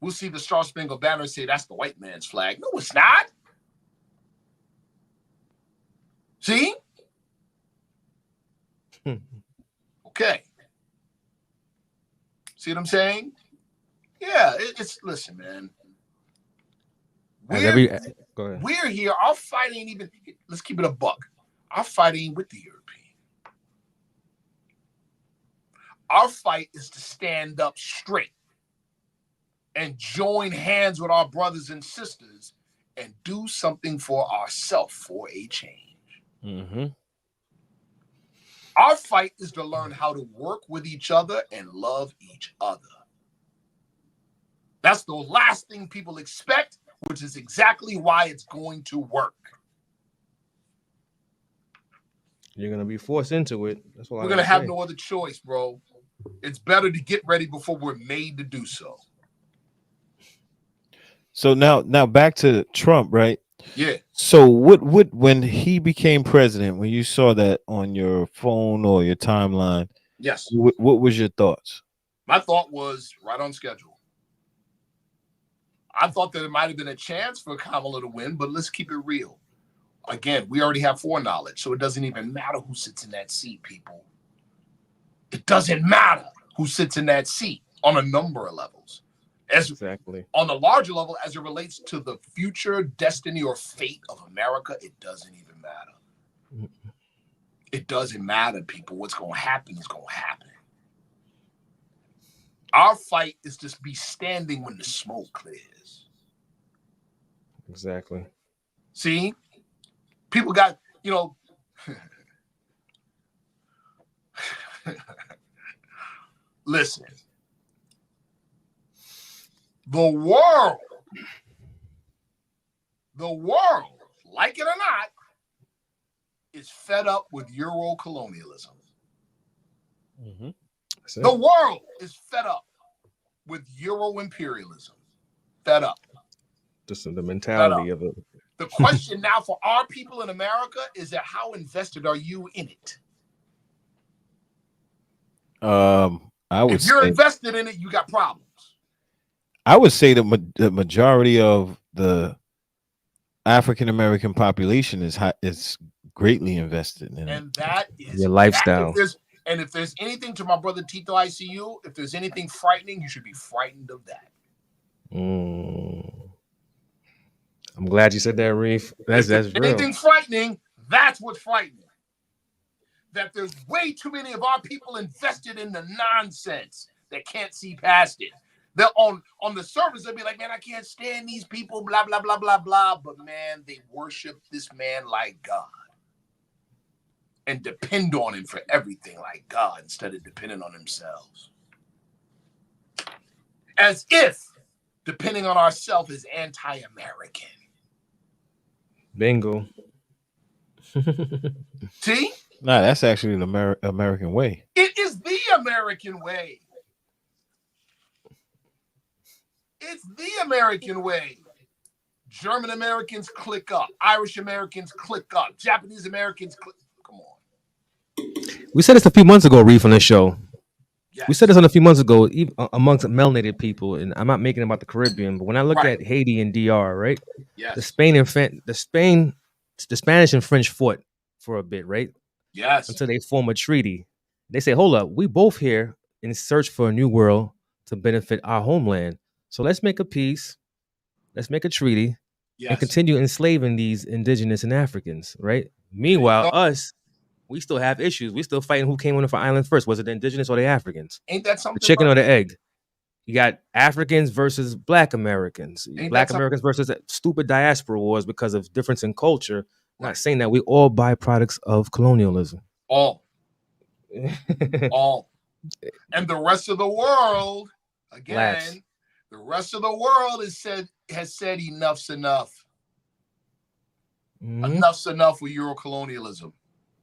We'll see the Star Spangled Banner and say that's the white man's flag. No, it's not. See? Okay. See what I'm saying? Yeah, it's listen, man. We're here. Our fight ain't even, let's keep it a buck. Our fight ain't with the European. Our fight is to stand up straight and join hands with our brothers and sisters and do something for ourselves for a change. Mm-hmm. Our fight is to learn how to work with each other and love each other. That's the last thing people expect, which is exactly why it's going to work.
You're going to be forced into it. That's what
we're going to have no other choice, bro. It's better to get ready before we're made to do so.
So now back to Trump, right?
Yeah.
So what when he became president, when you saw that on your phone or your timeline,
yes,
what was your thoughts?
My thought was right on schedule. I thought that it might have been a chance for Kamala to win, but let's keep it real. Again, we already have foreknowledge, so it doesn't even matter who sits in that seat, people. It doesn't matter who sits in that seat on a number of levels.
Exactly.
On the larger level, as it relates to the future destiny or fate of America, it doesn't even matter. It doesn't matter, people. What's going to happen is going to happen. Our fight is to be standing when the smoke clears.
Exactly.
See? People got, listen. The world, like it or not, is fed up with Euro colonialism. Mm-hmm. The world is fed up with Euro imperialism. Fed up.
Just the mentality of it.
The question now for our people in America is that how invested are you in it? If you're invested in it, you got problems.
I would say the majority of the African American population is greatly invested in it.
And that is
your lifestyle.
If there's anything, to my brother Tito ICU, if there's anything frightening, you should be frightened of that.
I'm glad you said that, Reef. That's real.
Anything frightening, that's what's frightening. That there's way too many of our people invested in the nonsense that can't see past it. They're on the surface, they'll be like, man, I can't stand these people, blah, blah, blah, blah, blah. But man, they worship this man like God and depend on him for everything like God instead of depending on themselves. As if depending on ourselves is anti-American.
Bingo.
See?
Nah, that's actually an American way.
It is the American way. It's the American way. German Americans click up. Irish Americans click up. Japanese Americans click. Come on.
We said this a few months ago, Reef, on this show.
Yes.
We said this on a few months ago, even amongst melanated people, and I'm not making it about the Caribbean, but when I look at Haiti and DR, right?
Yes.
The Spanish and French fought for a bit, right?
Yes.
Until they form a treaty. They say, hold up, we both here in search for a new world to benefit our homeland. So let's make a peace, let's make a treaty, and continue enslaving these indigenous and Africans, right? Meanwhile, us, we still have issues. We still fighting who came on the island first. Was it the indigenous or the Africans?
Ain't that something?
The chicken or the egg? You got Africans versus Black Americans. Black Americans versus stupid diaspora wars because of difference in culture. Right. Not saying that we all byproducts of colonialism.
All. And the rest of the world, again, the rest of the world has said enough's enough. Enough's enough with Eurocolonialism.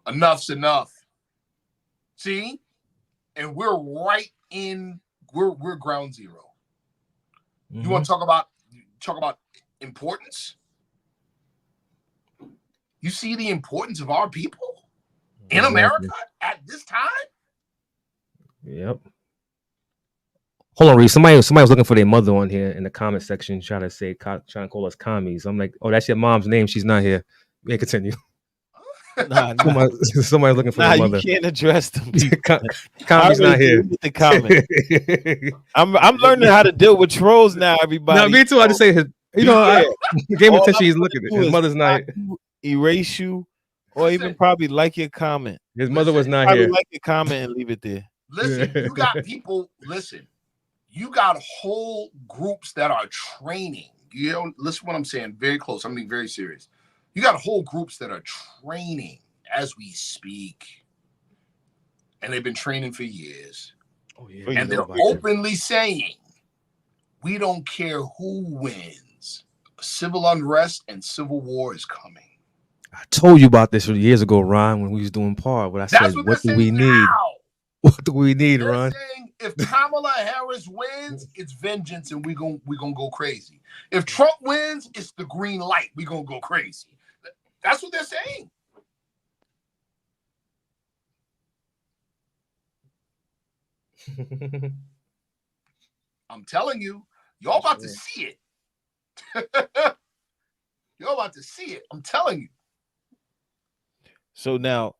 Enough's enough. See? And we're right in, we're ground zero. You want to talk about importance? You see the importance of our people in America at this time?
Yep. Hold on, Reed. Somebody was looking for their mother on here in the comment section, trying to call us commies. I'm like, oh, that's your mom's name. She's not here. We continue.
Nah.
Somebody's looking for their mother.
You can't address them.
Commie's not here.
The comment. I'm learning how to deal with trolls now. Everybody.
No, me too. I just say his. I gave him attention. He's looking at his mother's not here.
Erase you, or even probably like your comment.
His mother was not here.
Like your comment and leave it there.
Listen, you got people. Listen, you got whole groups that are training. You know, listen what I'm saying. Very close. I'm being very serious. You got whole groups that are training as we speak, and they've been training for years. Oh, yeah. And they're openly saying, "We don't care who wins. Civil unrest and civil war is coming."
I told you about this years ago, Ron, when we was doing par. But I said, "What do we need? What do we need, Ron?"
Saying, if Kamala Harris wins, it's vengeance, and we gonna go crazy. If Trump wins, it's the green light. We gonna go crazy. That's what they're saying. I'm telling you, y'all about to see it. You're about to see it. I'm telling you.
So now,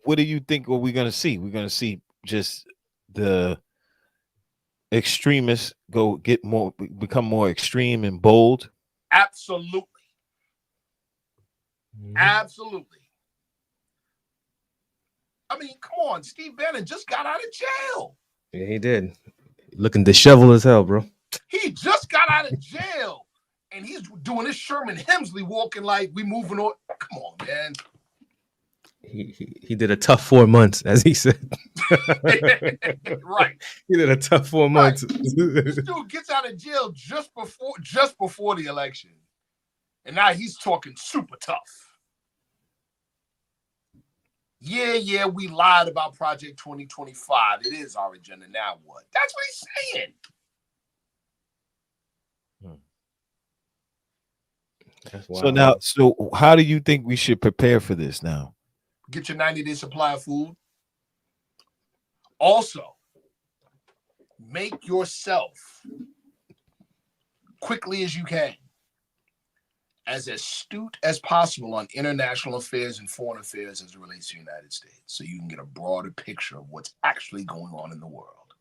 what do you think? What we're gonna see? We're gonna see just the extremists become more extreme and bold.
Absolutely. Absolutely. I mean, come on. Steve Bannon just got out of jail.
Yeah, he did. Looking disheveled as hell, bro.
He just got out of jail. And he's doing this Sherman Hemsley walking like we moving on. Come on, man.
He did a tough 4 months, as he said.
Right.
He did a tough 4 months.
This dude gets out of jail just before the election. And now he's talking super tough. Yeah, we lied about Project 2025. It is our agenda. Now what? That's what he's saying.
So how do you think we should prepare for this now?
Get your 90-day supply of food. Also, make yourself quickly as you can as astute as possible on international affairs and foreign affairs as it relates to the United States, so you can get a broader picture of what's actually going on in the world.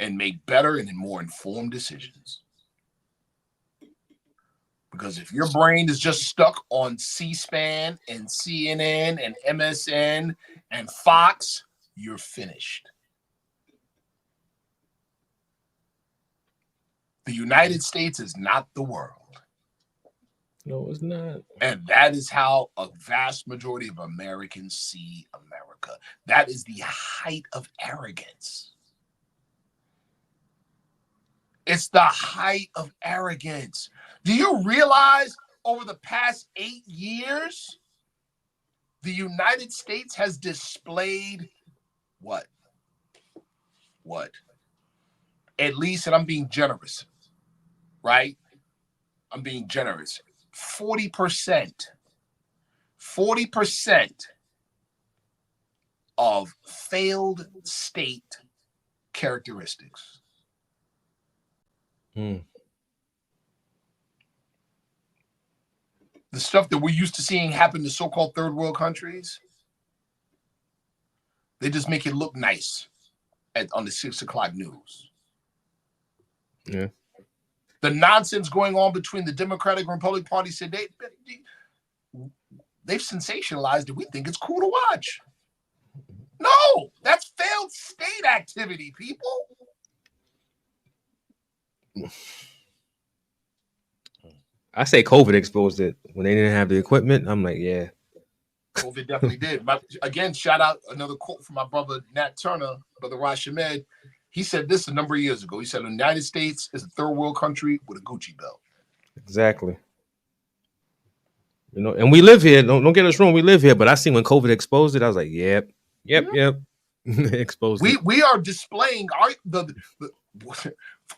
and make better and more informed decisions. Because if your brain is just stuck on C-SPAN and CNN and MSN and Fox, you're finished. The United States is not the world.
No, it's not.
And that is how a vast majority of Americans see America. That is the height of arrogance. It's the height of arrogance. Do you realize over the past 8 years, the United States has displayed what? What? At least, and I'm being generous, right? I'm being generous. 40% of failed state characteristics. The stuff that we're used to seeing happen to so-called third world countries, they just make it look nice on the 6 o'clock news.
Yeah.
The nonsense going on between the Democratic and Republican Party said they've sensationalized it. We think it's cool to watch. No, that's failed state activity, people.
I say COVID exposed it when they didn't have the equipment. I'm like, yeah.
COVID definitely did. Again, shout out another quote from my brother Nat Turner, brother Raj Ahmed. He said this a number of years ago. He said the United States is a third world country with a Gucci belt.
Exactly. You know, and we live here. Don't get us wrong. We live here, but I seen when COVID exposed it, I was like, yep. Exposed it.
We are displaying the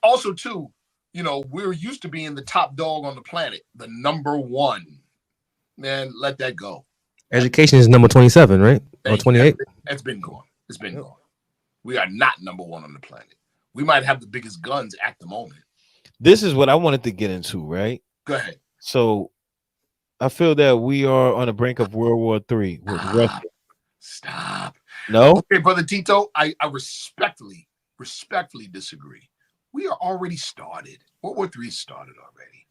also too, you know, we're used to being the top dog on the planet, the number one. Man, let that go.
Education is number 27, right? Or 28?
It's been gone. It's been gone. We are not number one on the planet. We might have the biggest guns at the moment.
This is what I wanted to get into, right?
Go ahead.
So I feel that we are on the brink of World War III with Russia.
Stop.
No?
Okay, Brother Tito, I respectfully disagree. We are already started. World War III started already.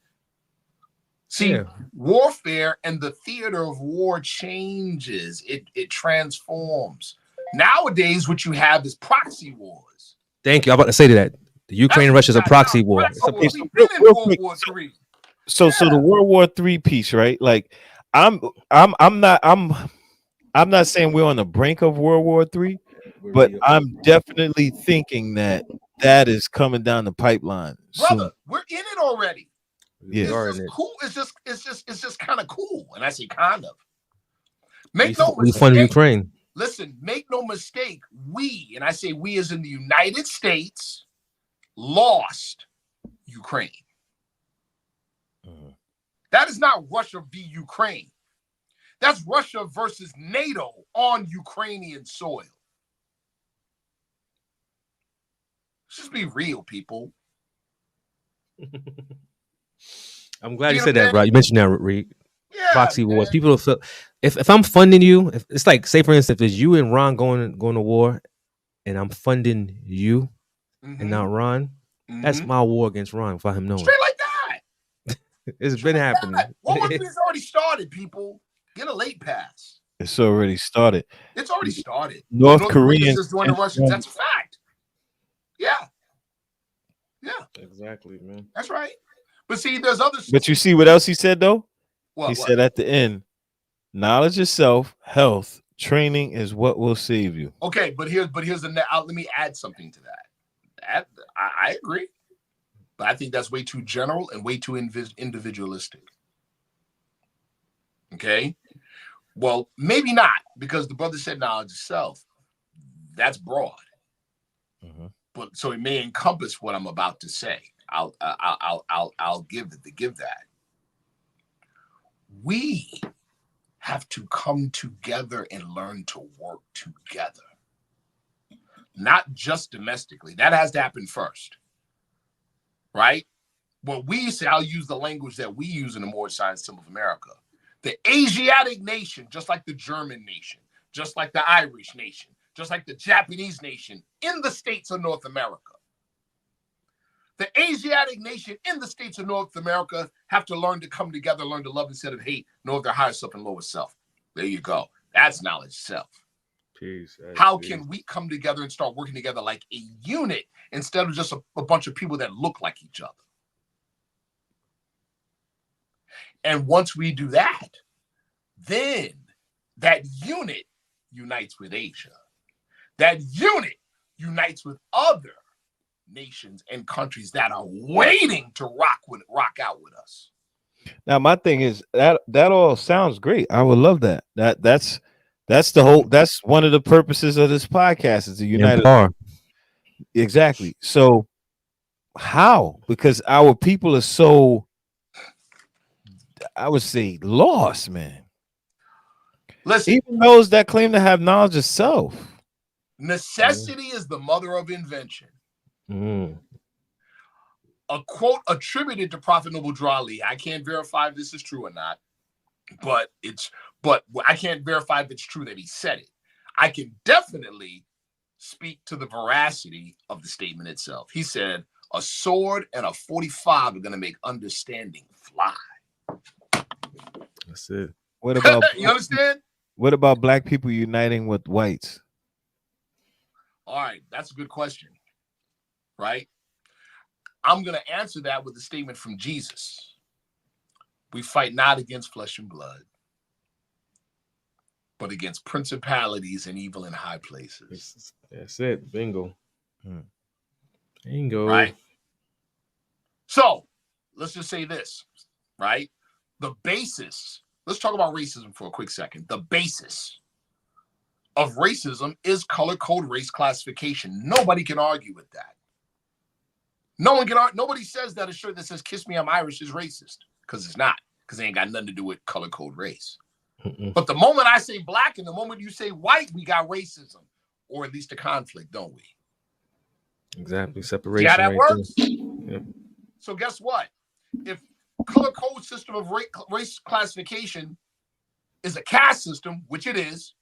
See, warfare and the theater of war changes. It transforms. Nowadays, what you have is proxy wars.
Thank you. I'm about to say to that. The Ukraine and Russia is a proxy war.
We've been in World War III.
So the World War III piece, right? Like, I'm not saying we're on the brink of World War III, but I'm definitely thinking that is coming down the pipeline.
Brother,
soon.
we're in it already.
Yeah,
it's just cool. It's just kind of cool, and I say kind of. Make no
mistake. We fund Ukraine.
Listen, make no mistake. We, and I say we as in the United States, lost Ukraine. That is not Russia v. Ukraine. That's Russia versus NATO on Ukrainian soil. Let's just be real, people.
I'm glad you said that, right? You mentioned that, Reed. Yeah, proxy wars. People will feel if I'm funding you, if it's like, say for instance, if it's you and Ron going to war, and I'm funding you and not Ron, that's my war against Ron without him knowing.
Straight like that.
It's been happening.
World War III has already started, people. Get a late pass.
It's already started.
It's already started.
North Koreans
is joining the Russians. That's a fact. Yeah. Yeah.
Exactly, man.
That's right. But see, there's other.
But you see what else he said though? He
what?
said at the end, knowledge of self, health, training is what will save you.
Okay, but here's let me add something to that. I agree, but I think that's way too general and way too individualistic. Okay, well, maybe not, because the brother said knowledge of self. That's broad, but so it may encompass what I'm about to say. I'll give that. We have to come together and learn to work together, not just domestically. That has to happen first, right? What we say, I'll use the language that we use in the Moorish Science Temple of America. The Asiatic nation, just like the German nation, just like the Irish nation, just like the Japanese nation in the states of North America, The Asiatic nation in the states of North America have to learn to come together, learn to love instead of hate, know their higher self and lower self. There you go. That's knowledge self.
Peace.
How can we come together and start working together like a unit instead of just a bunch of people that look like each other? And once we do that, then that unit unites with Asia. That unit unites with other nations and countries that are waiting to rock out with us.
Now, my thing is that all sounds great. I would love that. That's the whole. That's one of the purposes of this podcast is to unite. Exactly. So, how? Because our people are so, I would say, lost, man.
Listen,
even those that claim to have knowledge of self.
Necessity is the mother of invention. A quote attributed to Prophet Noble Drew Ali. I can't verify if this is true or not, but I can't verify if it's true that he said it. I can definitely speak to the veracity of the statement itself. He said, "A sword and a 45 are going to make understanding fly."
That's it.
What about
you understand?
What about black people uniting with whites?
All right, that's a good question, right? I'm going to answer that with a statement from Jesus. We fight not against flesh and blood, but against principalities and evil in high places.
That's it. Bingo. Bingo.
Right? So, let's just say this, right? The basis, let's talk about racism for a quick second. The basis of racism is color code race classification. Nobody can argue with that. Nobody says that a shirt that says "Kiss Me, I'm Irish" is racist, because it's not, because it ain't got nothing to do with color code race. But the moment I say black and the moment you say white, we got racism, or at least a conflict, don't we?
Exactly. Separation.
See how that works?
Yeah.
So guess what? If color code system of race classification is a caste system, which it is,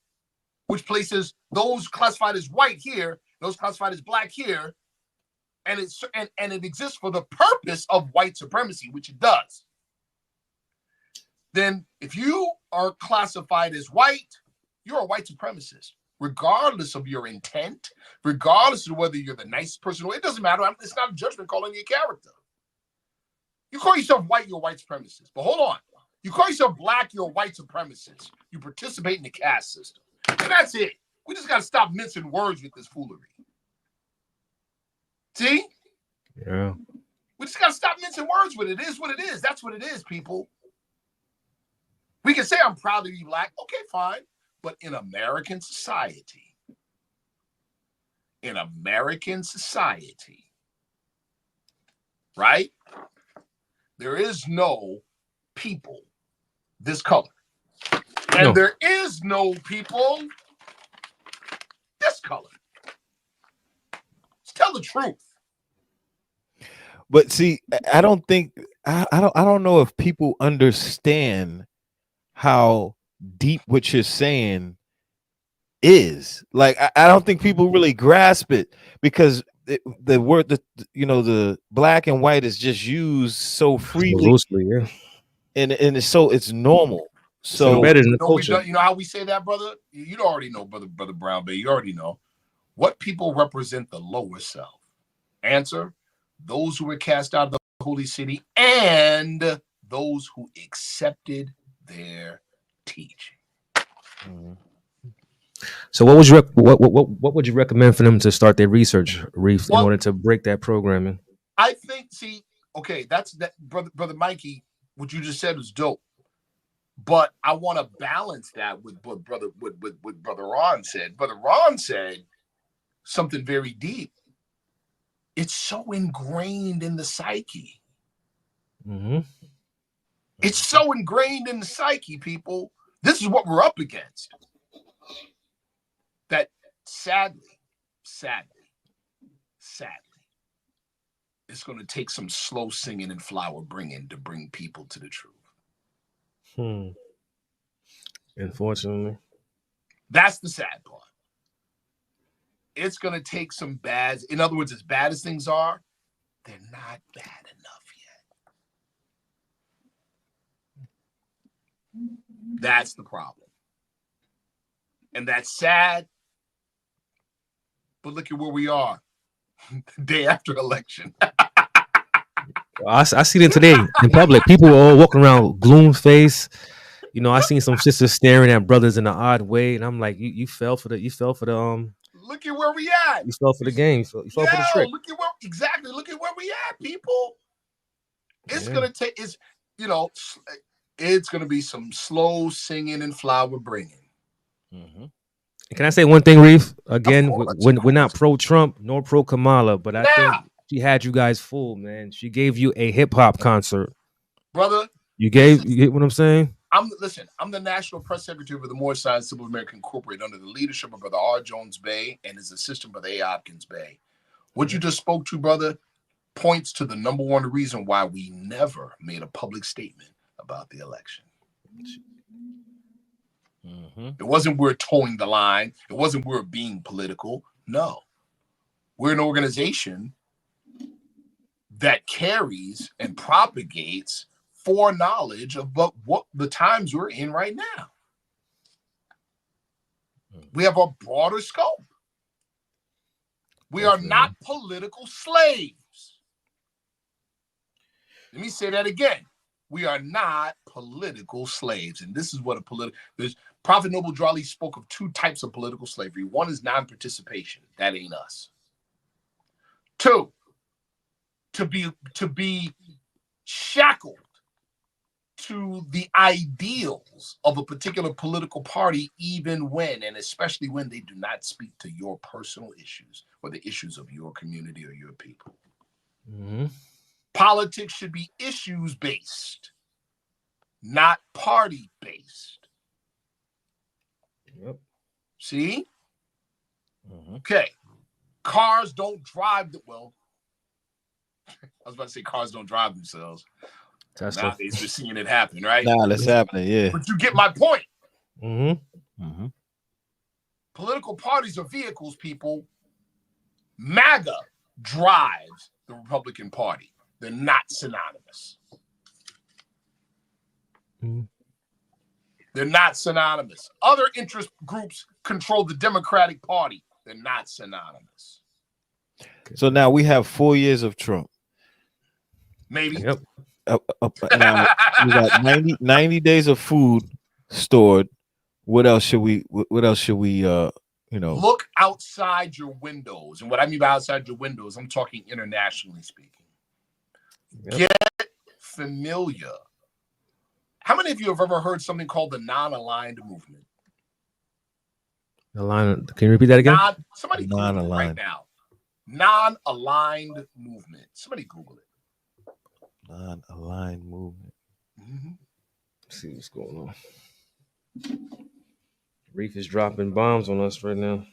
which places those classified as white here, those classified as black here, and it exists for the purpose of white supremacy, which it does. Then if you are classified as white, you're a white supremacist, regardless of your intent, regardless of whether you're the nicest person. It doesn't matter. It's not a judgment call on your character. You call yourself white, you're a white supremacist. But hold on. You call yourself black, you're a white supremacist. You participate in the caste system. And that's it. We just got to stop mincing words with this foolery. See?
Yeah.
We just got to stop mincing words with it. It is what it is. That's what it is, people. We can say I'm proud to be black. Okay, fine. But in American society, right? There is no people this color. And there is no people this color. Let's tell the truth.
But see, I don't think I don't know if people understand how deep what you're saying is. Like I don't think people really grasp it, because the word the black and white is just used so freely,
loosely, yeah.
And it's normal. So
embedded in the culture.
You know how we say that, brother? You already know, brother Brown Bay. You already know. What people represent the lower self? Answer: those who were cast out of the holy city and those who accepted their teaching.
So what would you recommend for them to start their research, Reef, in order to break that programming?
I think, that's that, brother Mikey. What you just said was dope, but I want to balance that with what brother Ron said. Brother Ron said something very deep. It's so ingrained in the psyche. It's so ingrained in the psyche, people. This is what we're up against. That sadly, it's going to take some slow singing and flower bringing to bring people to the truth.
Unfortunately.
That's the sad part. It's going to take some in other words, as bad as things are, they're not bad enough yet. That's the problem. And that's sad. But look at where we are the day after election.
I seen it today in public. People were all walking around gloom face. You know, I seen some sisters staring at brothers in an odd way, and I'm like, you fell for the
Look at where we at.
you fell for the game. You fell for the trick.
Look at where we at, people. It's gonna take it's gonna be some slow singing and flower bringing.
Mm-hmm. Can I say one thing, Reef? Again, we're not pro Trump nor pro Kamala, but I think she had you guys fooled, man. She gave you a hip hop concert,
brother.
You get what I'm saying?
I'm the National Press Secretary for the Moorish Science Civil American Incorporated under the leadership of Brother R. Jones Bay and his assistant, Brother A. Hopkins Bay. What you just spoke to, brother, points to the number one reason why we never made a public statement about the election. Mm-hmm. It wasn't we're towing the line. It wasn't we're being political. No. We're an organization that carries and propagates foreknowledge of what the times we're in right now. We have a broader scope. We are not political slaves. Let me say that again. We are not political slaves. And this is what Prophet Noble Drew Ali spoke of two types of political slavery. One is non-participation. That ain't us. Two, to be shackled to the ideals of a particular political party, even when, and especially when they do not speak to your personal issues or the issues of your community or your people. Mm-hmm. Politics should be issues-based, not party-based. Yep. See? Mm-hmm. Okay. Cars don't drive well. I was about to say cars don't drive themselves. Nowadays we're seeing it happen, right?
Nah, that's happening, yeah.
But you get my point.
Mm-hmm. Mm-hmm.
Political parties are vehicles, people. MAGA drives the Republican Party. They're not synonymous. Mm-hmm. They're not synonymous. Other interest groups control the Democratic Party. They're not synonymous.
So now we have 4 years of Trump.
Maybe.
Yep. Now we got 90 days of food stored. What else should we
look outside your windows? And what I mean by outside your windows, I'm talking internationally speaking. Yep. Get familiar. How many of you have ever heard something called the non-aligned movement?
Can you repeat that again?
Somebody Google it right now. Non-aligned movement. Somebody Google it.
Non-aligned movement.
Mm-hmm. Let's see what's going on. Reef is dropping bombs on us right now.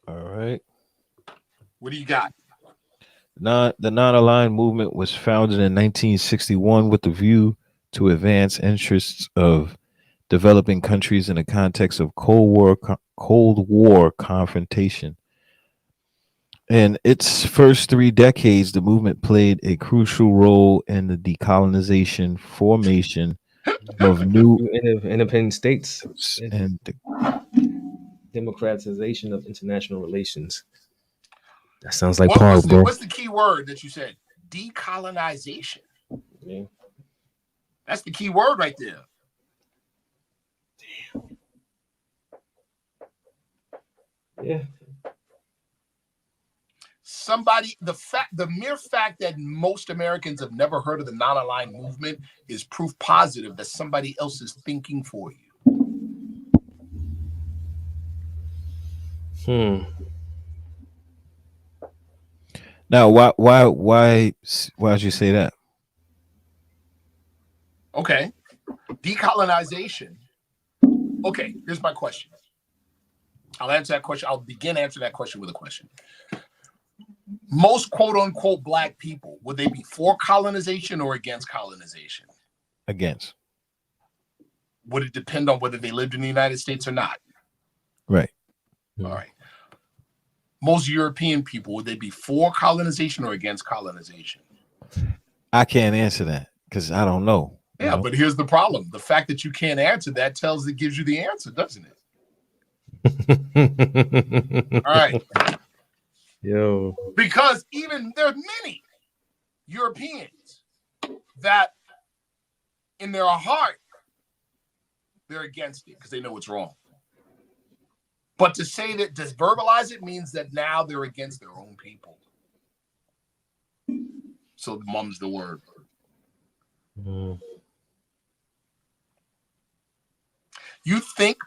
All right.
What do you got?
The non-aligned movement was founded in 1961 with the view to advance interests of developing countries in the context of Cold War confrontation. In its first 3 decades, the movement played a crucial role in the decolonization, formation of new
independent states, and democratization of international relations. That sounds like Paul, bro.
What's the key word that you said? Decolonization. Yeah. That's the key word right there. Damn. Yeah. The mere fact that most Americans have never heard of the non-aligned movement is proof positive that somebody else is thinking for you.
Now, why did you say that?
Okay. Decolonization. Okay, here's my question. I'll answer that question. I'll begin answering that question with a question. Most quote unquote black people, would they be for colonization or against colonization?
Against.
Would it depend on whether they lived in the United States or not?
Right.
All right. Most European people, would they be for colonization or against colonization?
I can't answer that because I don't know.
Yeah, but here's the problem. The fact that you can't answer that gives you the answer, doesn't it? All right.
Yo.
Because even there are many Europeans that in their heart, they're against it because they know it's wrong. But to say that, to verbalize it means that now they're against their own people. So mum's the word. You think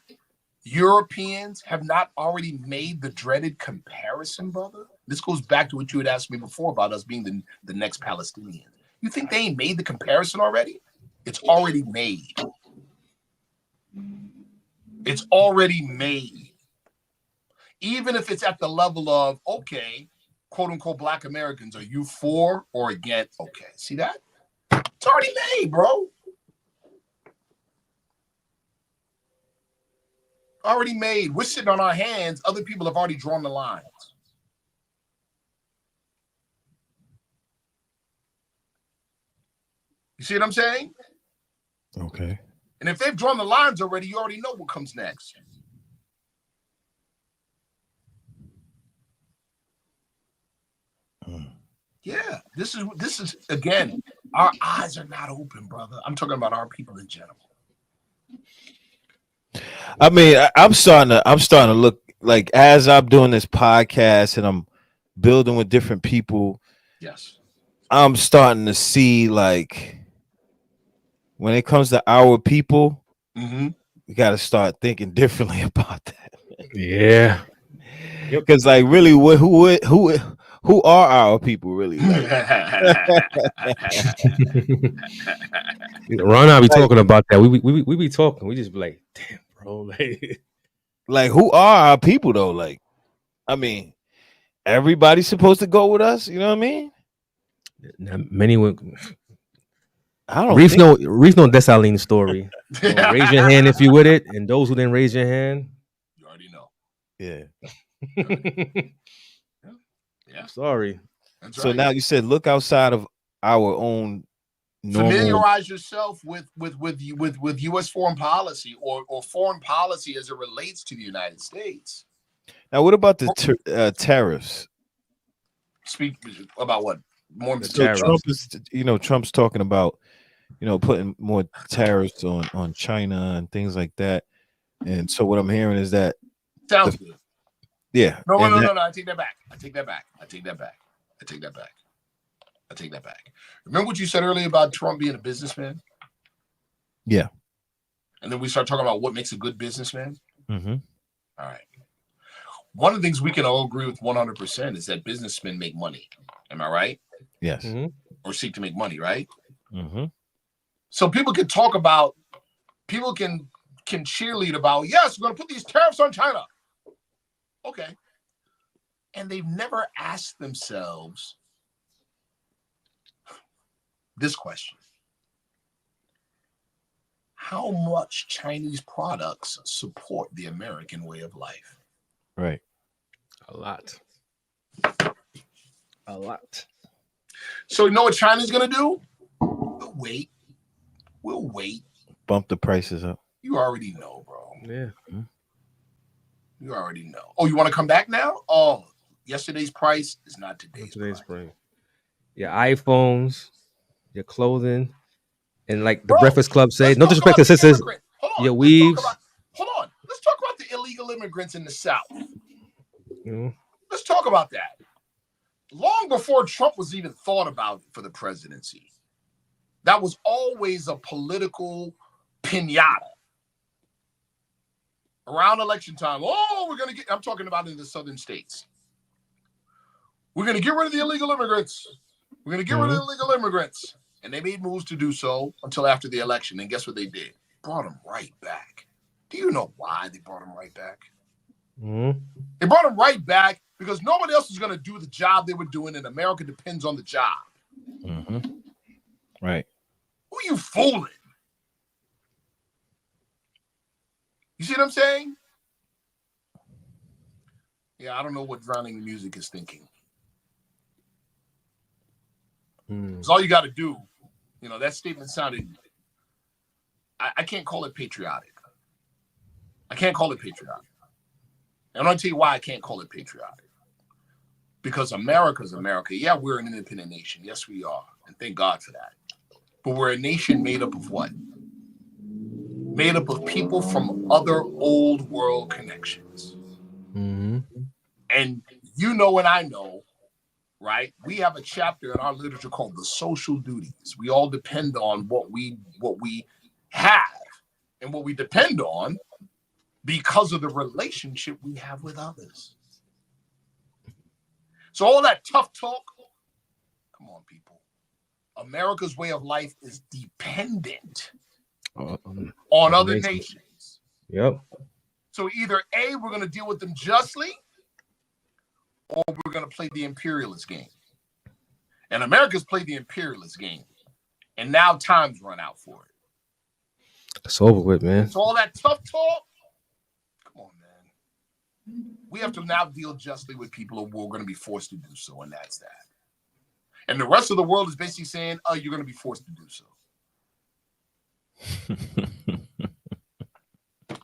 Europeans have not already made the dreaded comparison, brother? This goes back to what you had asked me before about us being the next Palestinians. You think they ain't made the comparison already? It's already made. It's already made. Even if it's at the level of, okay, quote unquote, Black Americans, are you for or against? Okay, see that? It's already made, bro. Already made. We're sitting on our hands. Other people have already drawn the lines. You see what I'm saying?
Okay.
And if they've drawn the lines already, you already know what comes next. Yeah, this is again, our eyes are not open, brother. I'm talking about our people in general.
I mean, I'm starting to look like as I'm doing this podcast and I'm building with different people.
Yes.
I'm starting to see like when it comes to our people, we got to start thinking differently about that.
Yeah.
Because like really, who are our people really? Like,
Ron and I be talking about that. We be talking. We just be like, damn, bro.
Like who are our people though? Like, I mean, everybody's supposed to go with us. You know what I mean?
Many would.
I don't
Reef
think.
know Dessalines story. So raise your hand if you with it, and those who didn't raise your hand,
you already know.
Yeah.
Yeah.
Sorry.
That's
So
right.
now you said look outside of our own normal.
Familiarize yourself with U.S. foreign policy or foreign policy as it relates to the United States.
Now, what about the tariffs?
Speak about what? More
So Trump is, Trump's talking about, putting more tariffs on China and things like that. And so what I'm hearing is that
sounds good.
Yeah.
No. I take that back. I take that back. Remember what you said earlier about Trump being a businessman?
Yeah.
And then we start talking about what makes a good businessman.
Mm-hmm.
All right. One of the things we can all agree with 100% is that businessmen make money. Am I right?
Yes.
Mm-hmm.
Or seek to make money, right?
Mm-hmm.
So people can cheerlead about, yes, we're going to put these tariffs on China. Okay. And they've never asked themselves this question. How much Chinese products support the American way of life?
Right.
A lot.
So you know what China's going to do? We'll wait.
Bump the prices up.
You already know, bro.
Yeah.
Mm-hmm.
You already know. Oh, you want to come back now? Oh, yesterday's price is not today's price.
Your iPhones, your clothing, and like the
Bro,
Breakfast Club say, no disrespect to sisters, your weaves.
Hold on. Let's talk about the illegal immigrants in the South.
Mm-hmm.
Let's talk about that. Long before Trump was even thought about for the presidency, that was always a political pinata. Around election time, I'm talking about in the southern states. We're going to get rid of the illegal immigrants. We're going to get rid of the illegal immigrants. And they made moves to do so until after the election. And guess what they did? Brought them right back. Do you know why they brought them right back?
Mm-hmm.
They brought them right back because nobody else is going to do the job they were doing, and America depends on the job.
Mm-hmm. Right.
Who are you fooling? You see what I'm saying? Yeah, I don't know what drowning in music is thinking. It's all you got to do. You know, that statement sounded, I can't call it patriotic. I can't call it patriotic. And I'm going to tell you why I can't call it patriotic. Because America's America. Yeah, we're an independent nation. Yes, we are. And thank God for that. But we're a nation made up of what? Made up of people from other old world connections.
Mm-hmm.
And you know and I know, right? We have a chapter in our literature called the social duties. We all depend on what we have and what we depend on because of the relationship we have with others. So all that tough talk, come on, people. America's way of life is dependent on other nations.
Yep.
So either A, we're going to deal with them justly, or we're going to play the imperialist game. And America's played the imperialist game. And now time's run out for it.
It's over with, man.
So all that tough talk, come on, man. We have to now deal justly with people who are going to be forced to do so, and that's that. And the rest of the world is basically saying, oh, you're going to be forced to do so.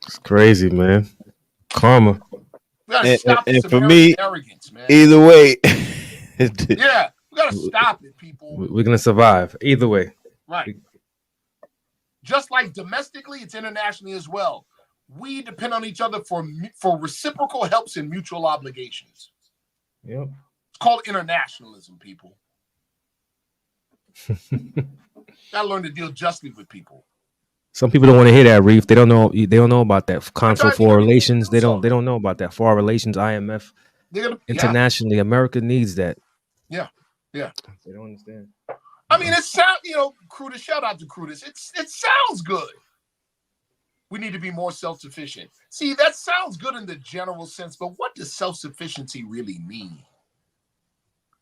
It's crazy, man. Karma.
We got to stop this
for me,
arrogance, man.
Either way.
Yeah, we got to stop it, people.
We're going to survive. Either way.
Right. Just like domestically, it's internationally as well. We depend on each other for reciprocal helps and mutual obligations.
Yep.
It's called internationalism, people. Gotta learn to deal justly with people.
Some people don't want to hear that, Reef. They don't know. They don't know about that. Council for Relations. They don't know about that. Foreign Relations, IMF, internationally. Yeah. America needs that.
Yeah. Yeah.
They don't understand.
I mean, it sounds, Crutus, shout out to Crutus. It sounds good. We need to be more self-sufficient. See, that sounds good in the general sense, but what does self-sufficiency really mean?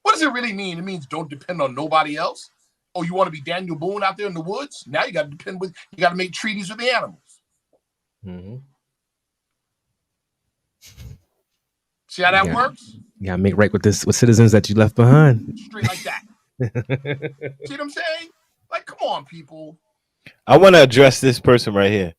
What does it really mean? It means don't depend on nobody else. Oh, you want to be Daniel Boone out there in the woods? Now you got to make treaties with the animals.
Mm-hmm.
See how that works?
You got to make right with citizens that you left behind.
Straight like that. See what I'm saying? Like, come on, people.
I want to address this person right here.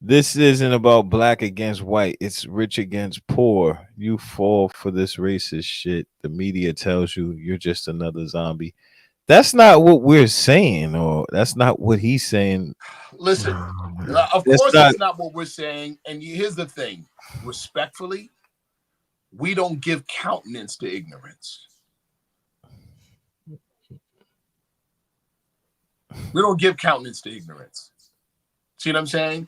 This isn't about black against white. It's rich against poor. You fall for this racist shit. The media tells you you're just another zombie. That's not what we're saying, or that's not what he's saying.
Listen, of course that's not what we're saying. And here's the thing. Respectfully, we don't give countenance to ignorance. We don't give countenance to ignorance. See what I'm saying?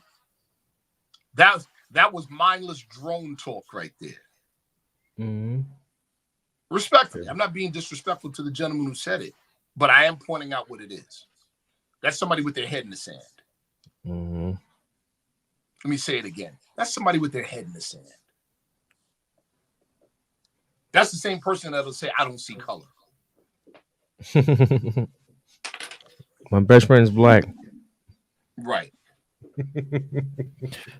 That was mindless drone talk right there.
Mm-hmm.
Respectfully, I'm not being disrespectful to the gentleman who said it, but I am pointing out what it is. That's somebody with their head in the sand.
Mm-hmm.
Let me say it again. That's somebody with their head in the sand. That's the same person that'll say, I don't see color.
My best friend's black.
Right.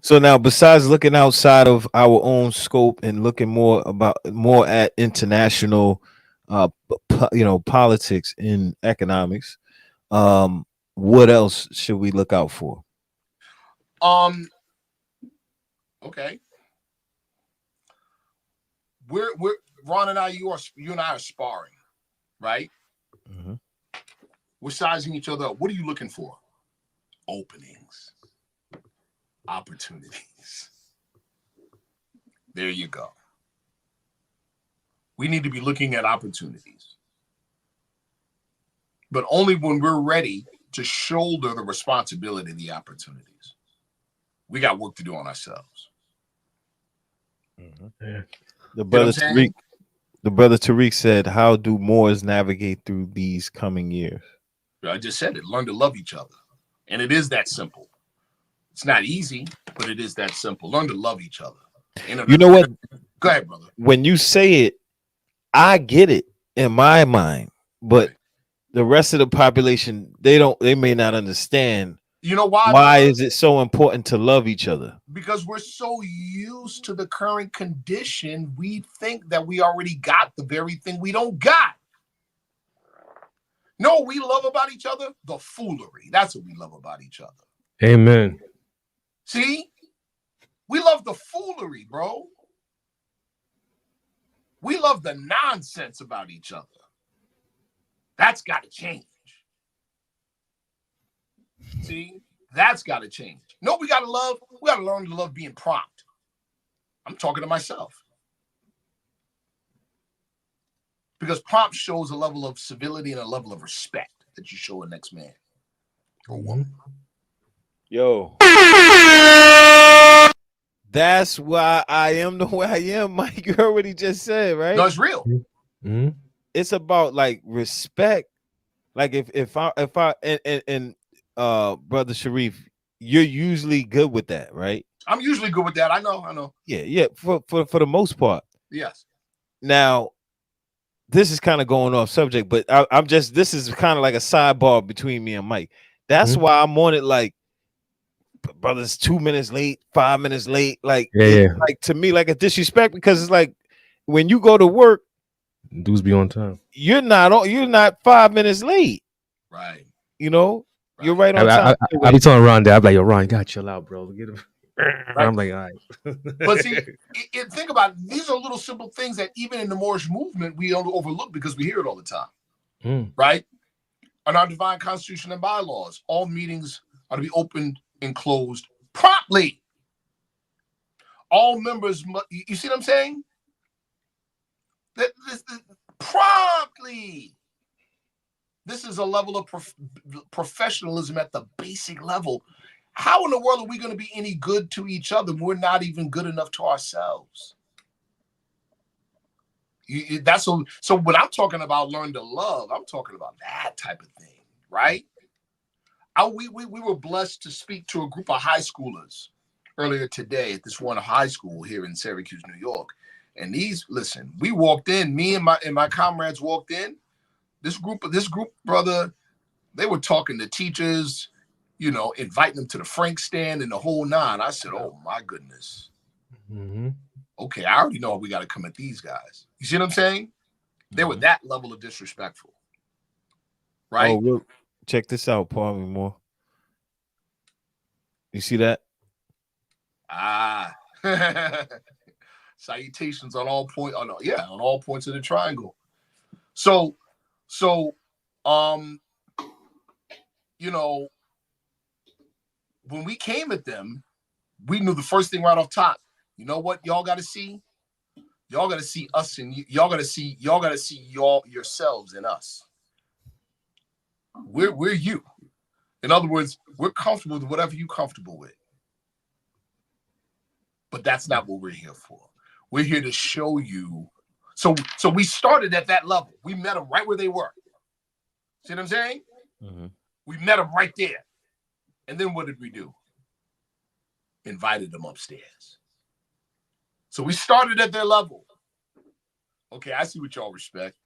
So now, besides looking outside of our own scope and looking more at international, politics and economics, what else should we look out for?
Okay. We're Ron and I. You and I are sparring, right?
Mm-hmm.
We're sizing each other up. What are you looking for? Openings. Opportunities. There you go. We need to be looking at opportunities. But only when we're ready to shoulder the responsibility of the opportunities. We got work to do on ourselves.
Mm-hmm. Yeah. The brother Tariq said, how do Moors navigate through these coming years?
I just said it. Learn to love each other. And it is that simple. It's not easy, but it is that simple. Learn to love each other.
You know what?
Go ahead, brother.
When you say it, I get it in my mind, but the rest of the population, they may not understand
You know why?
Why is it so important to love each other?
Because we're so used to the current condition, we think that we already got the very thing we don't got. No, we love about each other the foolery. That's what we love about each other.
Amen.
See? We love the foolery, bro. We love the nonsense about each other. That's got to change. See? That's got to change. No, we got to learn to love being prompt. I'm talking to myself. Because prompt shows a level of civility and a level of respect that you show a next man or woman.
Yo. That's why I am the way I am, Mike. You heard what he just said, right?
No, it's real.
Mm-hmm.
It's about like respect. Like if I and brother Sharif, you're usually good with that, right?
I'm usually good with that. I know.
Yeah. For the most part.
Yes.
Now, this is kind of going off subject, but I'm just, this is kind of like a sidebar between me and Mike. That's why I'm on it. Like, brothers, 2 minutes late, 5 minutes late. Like, like to me, like a disrespect, because it's like when you go to work,
dudes be on time.
You're not 5 minutes late.
Right.
You know, you're right on time.
I be telling Ron that. I'm like, yo, Ron, you gotta chill out, bro. Get him. Right. I'm like, all right.
But see, think about it. These are little simple things that even in the Moorish movement we don't overlook because we hear it all the time. Right? On our divine constitution and bylaws, all meetings are to be opened and closed promptly. All members, you see what I'm saying? Promptly. This is a level of professionalism at the basic level. How in the world are we going to be any good to each other when we're not even good enough to ourselves? So when I'm talking about learn to love, I'm talking about that type of thing, right? We were blessed to speak to a group of high schoolers earlier today at this one high school here in Syracuse, New York. And we walked in, me and my comrades walked in. This group, brother, they were talking to teachers, you know, inviting them to the Frank stand and the whole nine. I said, oh my goodness. Okay, I already know we got to come at these guys. You see what I'm saying? They were that level of disrespectful. Right?
Oh, look, check this out, Paul more. You see that?
Salutations on all points. On all points of the triangle. So, you know, when we came at them, we knew the first thing right off top. You know what y'all got to see? Y'all got to see us, and y'all got to see yourselves in us. We're you. In other words, we're comfortable with whatever you're comfortable with. But that's not what we're here for. We're here to show you. So we started at that level. We met them right where they were. See what I'm saying? We met them right there. And then what did we do? Invited them upstairs. So we started at their level. Okay, I see what y'all respect.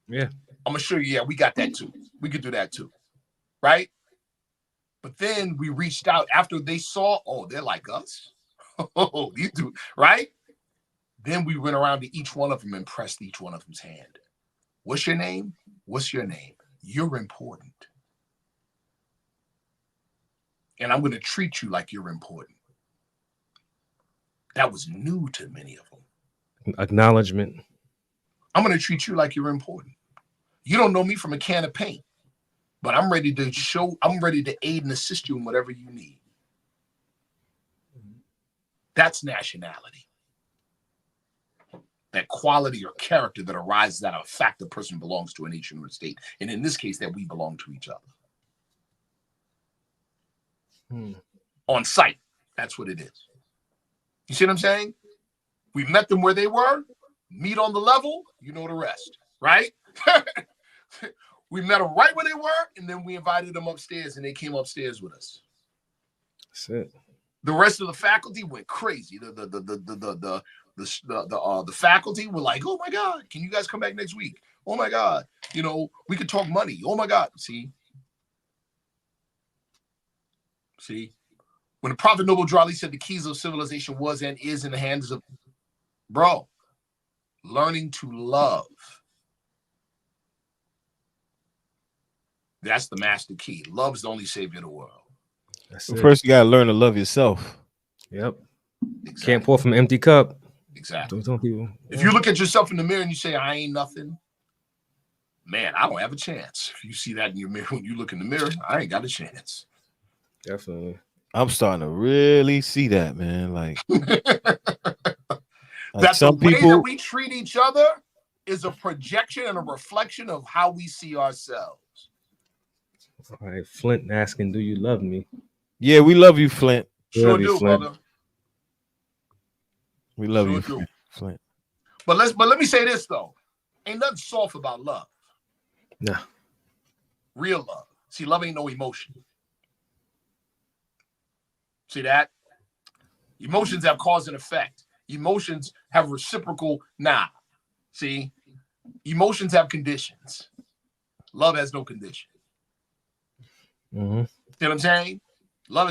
Yeah.
I'm going to show you, yeah, we got that too. We could do that too. Right? But then we reached out after they saw, oh, they're like us. Oh, these two, right? Then we went around to each one of them and pressed each one of them's hand. What's your name? What's your name? You're important. And I'm going to treat you like you're important. That was new to many of them.
Acknowledgement.
I'm going to treat you like you're important. You don't know me from a can of paint, but I'm ready to aid and assist you in whatever you need. That's nationality. That quality or character that arises out of a fact the person belongs to a nation or a state. And in this case, that we belong to each other. On site, that's what it is. You see what I'm saying? We met them where they were, meet on the level, you know the rest, right? We met them right where they were, and then we invited them upstairs, and they came upstairs with us.
That's it.
The rest of the faculty went crazy. The faculty were like, "Oh my God, can you guys come back next week? Oh my God, you know, we could talk money. Oh my God." See, See, when the Prophet Noble Drew Ali said the keys of civilization was and is in the hands of, bro, learning to love. That's the master key. Love is the only savior of the world.
First, you gotta learn to love yourself.
Yep.
Exactly.
Can't pour from an empty cup.
Exactly.
Some people,
if you look at yourself in the mirror and you say, I ain't nothing, man, I don't have a chance. If you see that in your mirror, when you look in the mirror, I ain't got a chance.
Definitely.
I'm starting to really see that, man. Like
that's
some
the way
people
that we treat each other is a projection and a reflection of how we see ourselves.
All right, Flint asking, do you love me?
Yeah, we love you, Flint.
Sure
love you,
do,
Flint.
brother.
We love
Sure
you,
do.
Flint.
But let me say this though. Ain't nothing soft about love.
Nah.
Real love. See, love ain't no emotion. See that? Emotions have cause and effect. Emotions have reciprocal See? Emotions have conditions. Love has no condition.
Mm-hmm.
See what I'm saying? Love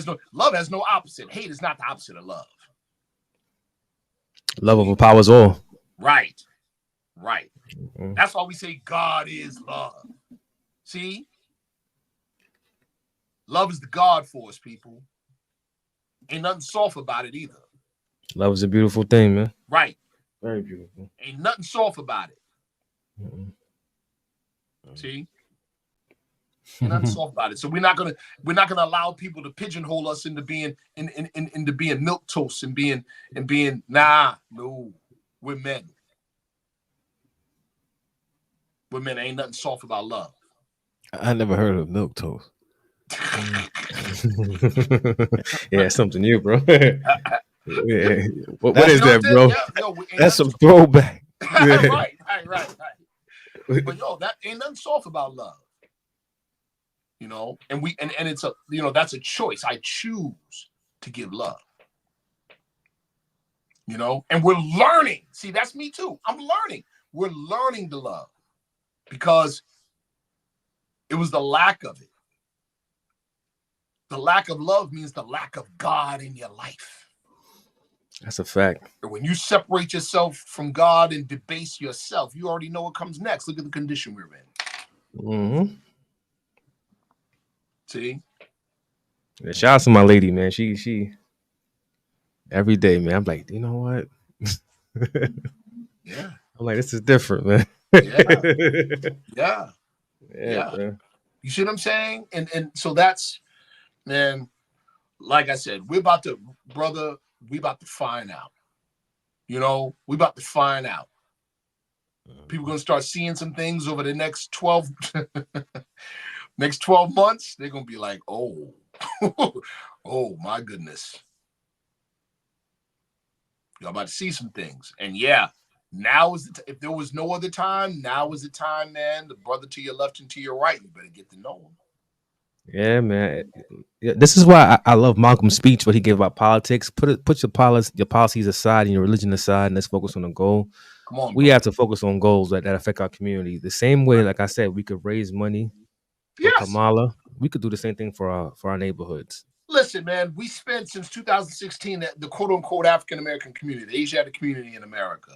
has no opposite. Hate is not the opposite of love.
Love overpowers all.
Right. Right.
Mm-hmm.
That's why we say God is love. See? Love is the God force, people. Ain't nothing soft about it either.
Love is a beautiful thing, man.
Right.
Very beautiful.
Ain't nothing soft about it.
Mm-hmm.
See? Ain't nothing soft about it. So we're not gonna allow people to pigeonhole us into being into being milquetoast and being no. We're men. We're men. Ain't nothing soft about love.
I never heard of milk toast.
Yeah, something new, bro. Yeah. What is that, bro?
That's some throwback.
right. But yo, that ain't nothing soft about love. You know, and it's a, you know, that's a choice. I choose to give love. You know, and we're learning. See, that's me too. I'm learning. We're learning to love because it was the lack of it. The lack of love means the lack of God in your life.
That's a fact.
When you separate yourself from God and debase yourself, you already know what comes next. Look at the condition we're in.
Mm-hmm.
See?
Yeah, shout out to my lady, man. She every day, man. I'm like, you know what?
Yeah.
I'm like, this is different, man.
Yeah.
Bro.
You see what I'm saying? And so that's, man, like I said, we about to find out. You know, we about to find out. People gonna start seeing some things over the next 12 months. They're gonna be like, oh, oh my goodness. Y'all about to see some things. And yeah, now is if there was no other time, now is the time, man. The brother to your left and to your right, you better get to know him.
Yeah, man. Yeah, this is why I love Malcolm's speech, what he gave about politics. Put your policies aside and your religion aside, and let's focus on the goal.
Come on,
we have to focus on goals that affect our community. The same way, like I said, we could raise money for Kamala. We could do the same thing for our neighborhoods.
Listen, man, we spent since 2016 the quote unquote African American community, the Asiatic community in America,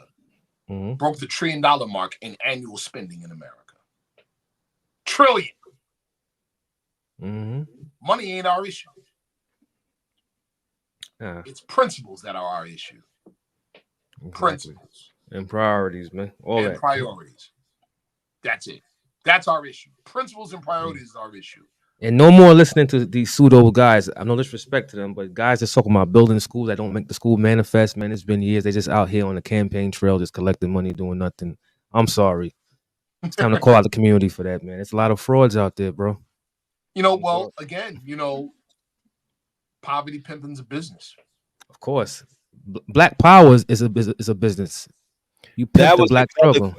broke the $1 trillion mark in annual spending in America. Trillion.
Mm-hmm.
Money ain't our issue. It's principles that are our issue. Exactly. Principles
and priorities, man. All that.
Priorities. That's it. That's our issue. Principles and priorities is our issue.
And no more listening to these pseudo guys. I no disrespect to them, but guys that's talking about building schools that don't make the school manifest, man. It's been years. They just out here on the campaign trail, just collecting money, doing nothing. I'm sorry. It's time to call out the community for that, man. It's a lot of frauds out there, bro.
You know, well, again, you know, poverty pimping's a business.
Of course. Black power is a business. You pimp the black struggle.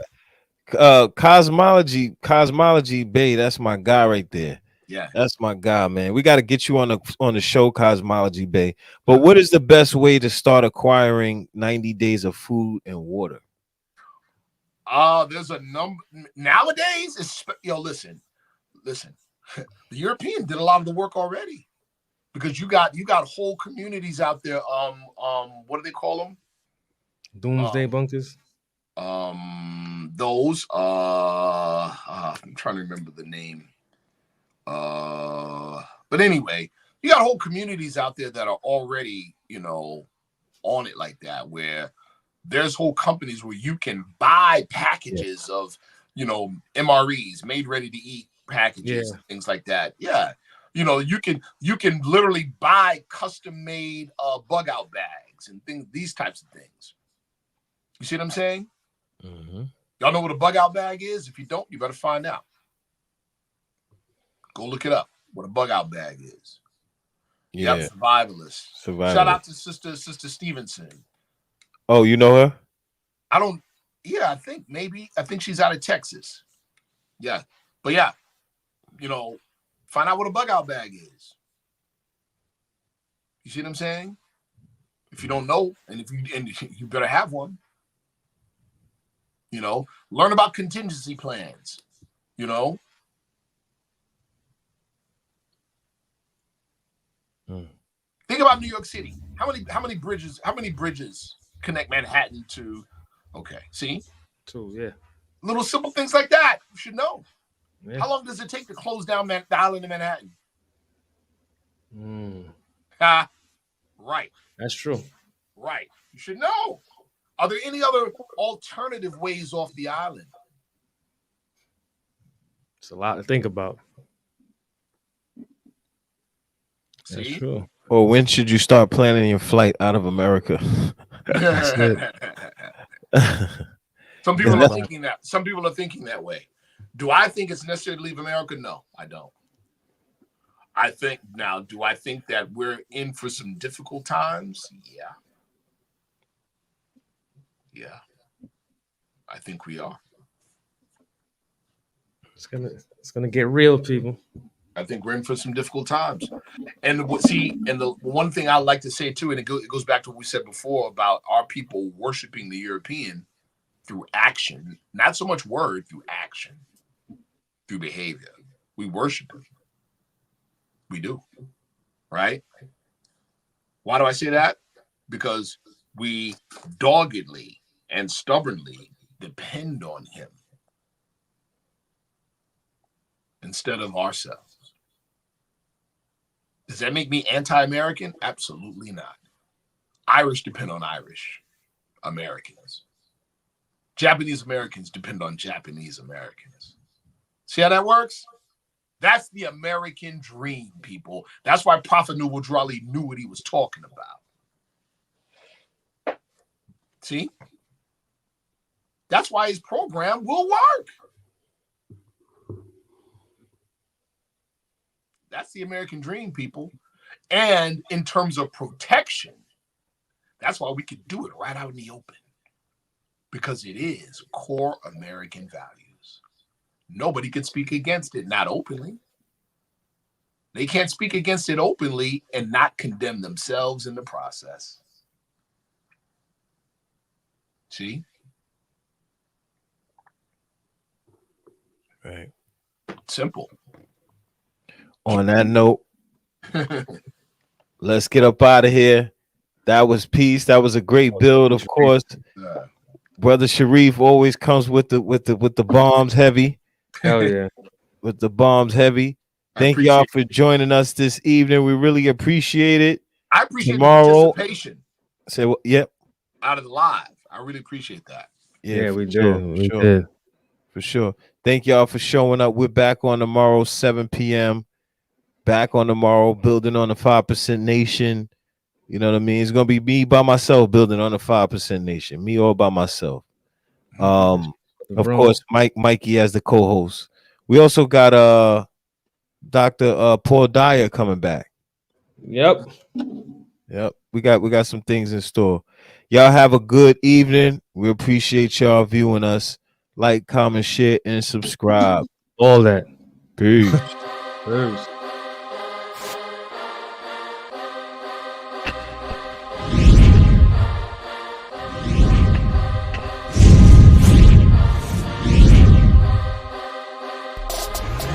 Cosmology Bay, that's my guy right there.
Yeah,
that's my guy, man. We got to get you on the show, Cosmology Bay. But what is the best way to start acquiring 90 days of food and water?
There's a number nowadays. Listen. The European did a lot of the work already. because you got whole communities out there. What do they call them?
Doomsday bunkers.
Those. I'm trying to remember the name. But anyway, you got whole communities out there that are already, on it like that, where there's whole companies where you can buy packages of, MREs, made ready to eat packages, things like that. Yeah. You can literally buy custom made bug out bags and things, these types of things. You see what I'm saying?
Mm-hmm.
Y'all know what a bug out bag is? If you don't, you better find out. Go look it up, what a bug out bag is.
Yeah.
Yep, survivalist. Shout out to Sister Stevenson.
Oh, you know her?
I think she's out of Texas. Yeah. But yeah, find out what a bug out bag is. You see what I'm saying? If you don't know, and you better have one. Learn about contingency plans. Think about New York City. How many bridges connect Manhattan to? Okay, see?
2, yeah.
Little simple things like that. You should know.
Yeah.
How long does it take to close down the island of Manhattan? Right.
That's true.
Right. You should know. Are there any other alternative ways off the island?
It's a lot to think about.
See?
That's true.
Or when should you start planning your flight out of America?
That's it.
Some people are thinking that. Some people are thinking that way. Do I think it's necessary to leave America? No, I don't. Do I think that we're in for some difficult times? Yeah. Yeah. I think we are.
It's gonna get real, people.
I think we're in for some difficult times. And the one thing I like to say too, and it goes back to what we said before about our people worshiping the European through action, not so much word, through action, through behavior. We worship it. We do. Right? Why do I say that? Because we doggedly and stubbornly depend on him instead of ourselves. Does that make me anti-American? Absolutely not. Irish depend on Irish Americans. Japanese Americans depend on Japanese Americans. See how that works? That's the American dream, people. That's why Prophet Nuwudrali knew what he was talking about. See? That's why his program will work. That's the American dream, people. And in terms of protection, that's why we could do it right out in the open. Because it is core American values. Nobody can speak against it, not openly. They can't speak against it openly and not condemn themselves in the process. See?
Right.
Simple.
On that note, let's get up out of here. That was peace. That was a great build, of course. Brother Sharif always comes with the bombs heavy.
Hell yeah.
With the bombs heavy. Thank y'all for joining us this evening. We really appreciate it.
I appreciate the participation.
Say what? Yep.
Out of the live. I really appreciate that.
Yeah, we did. We did.
For sure. Thank y'all for showing up. We're back on tomorrow, 7 p.m. Back on tomorrow, building on the 5% nation. You know what I mean? It's gonna be me by myself building on the 5% nation. Me all by myself. Of course, Mikey as the co-host. We also got Dr. Paul Dyer coming back.
Yep.
We got some things in store. Y'all have a good evening. We appreciate y'all viewing us. Like, comment, share, and subscribe.
All that.
Peace.
Peace.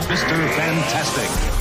Mr. Fantastic.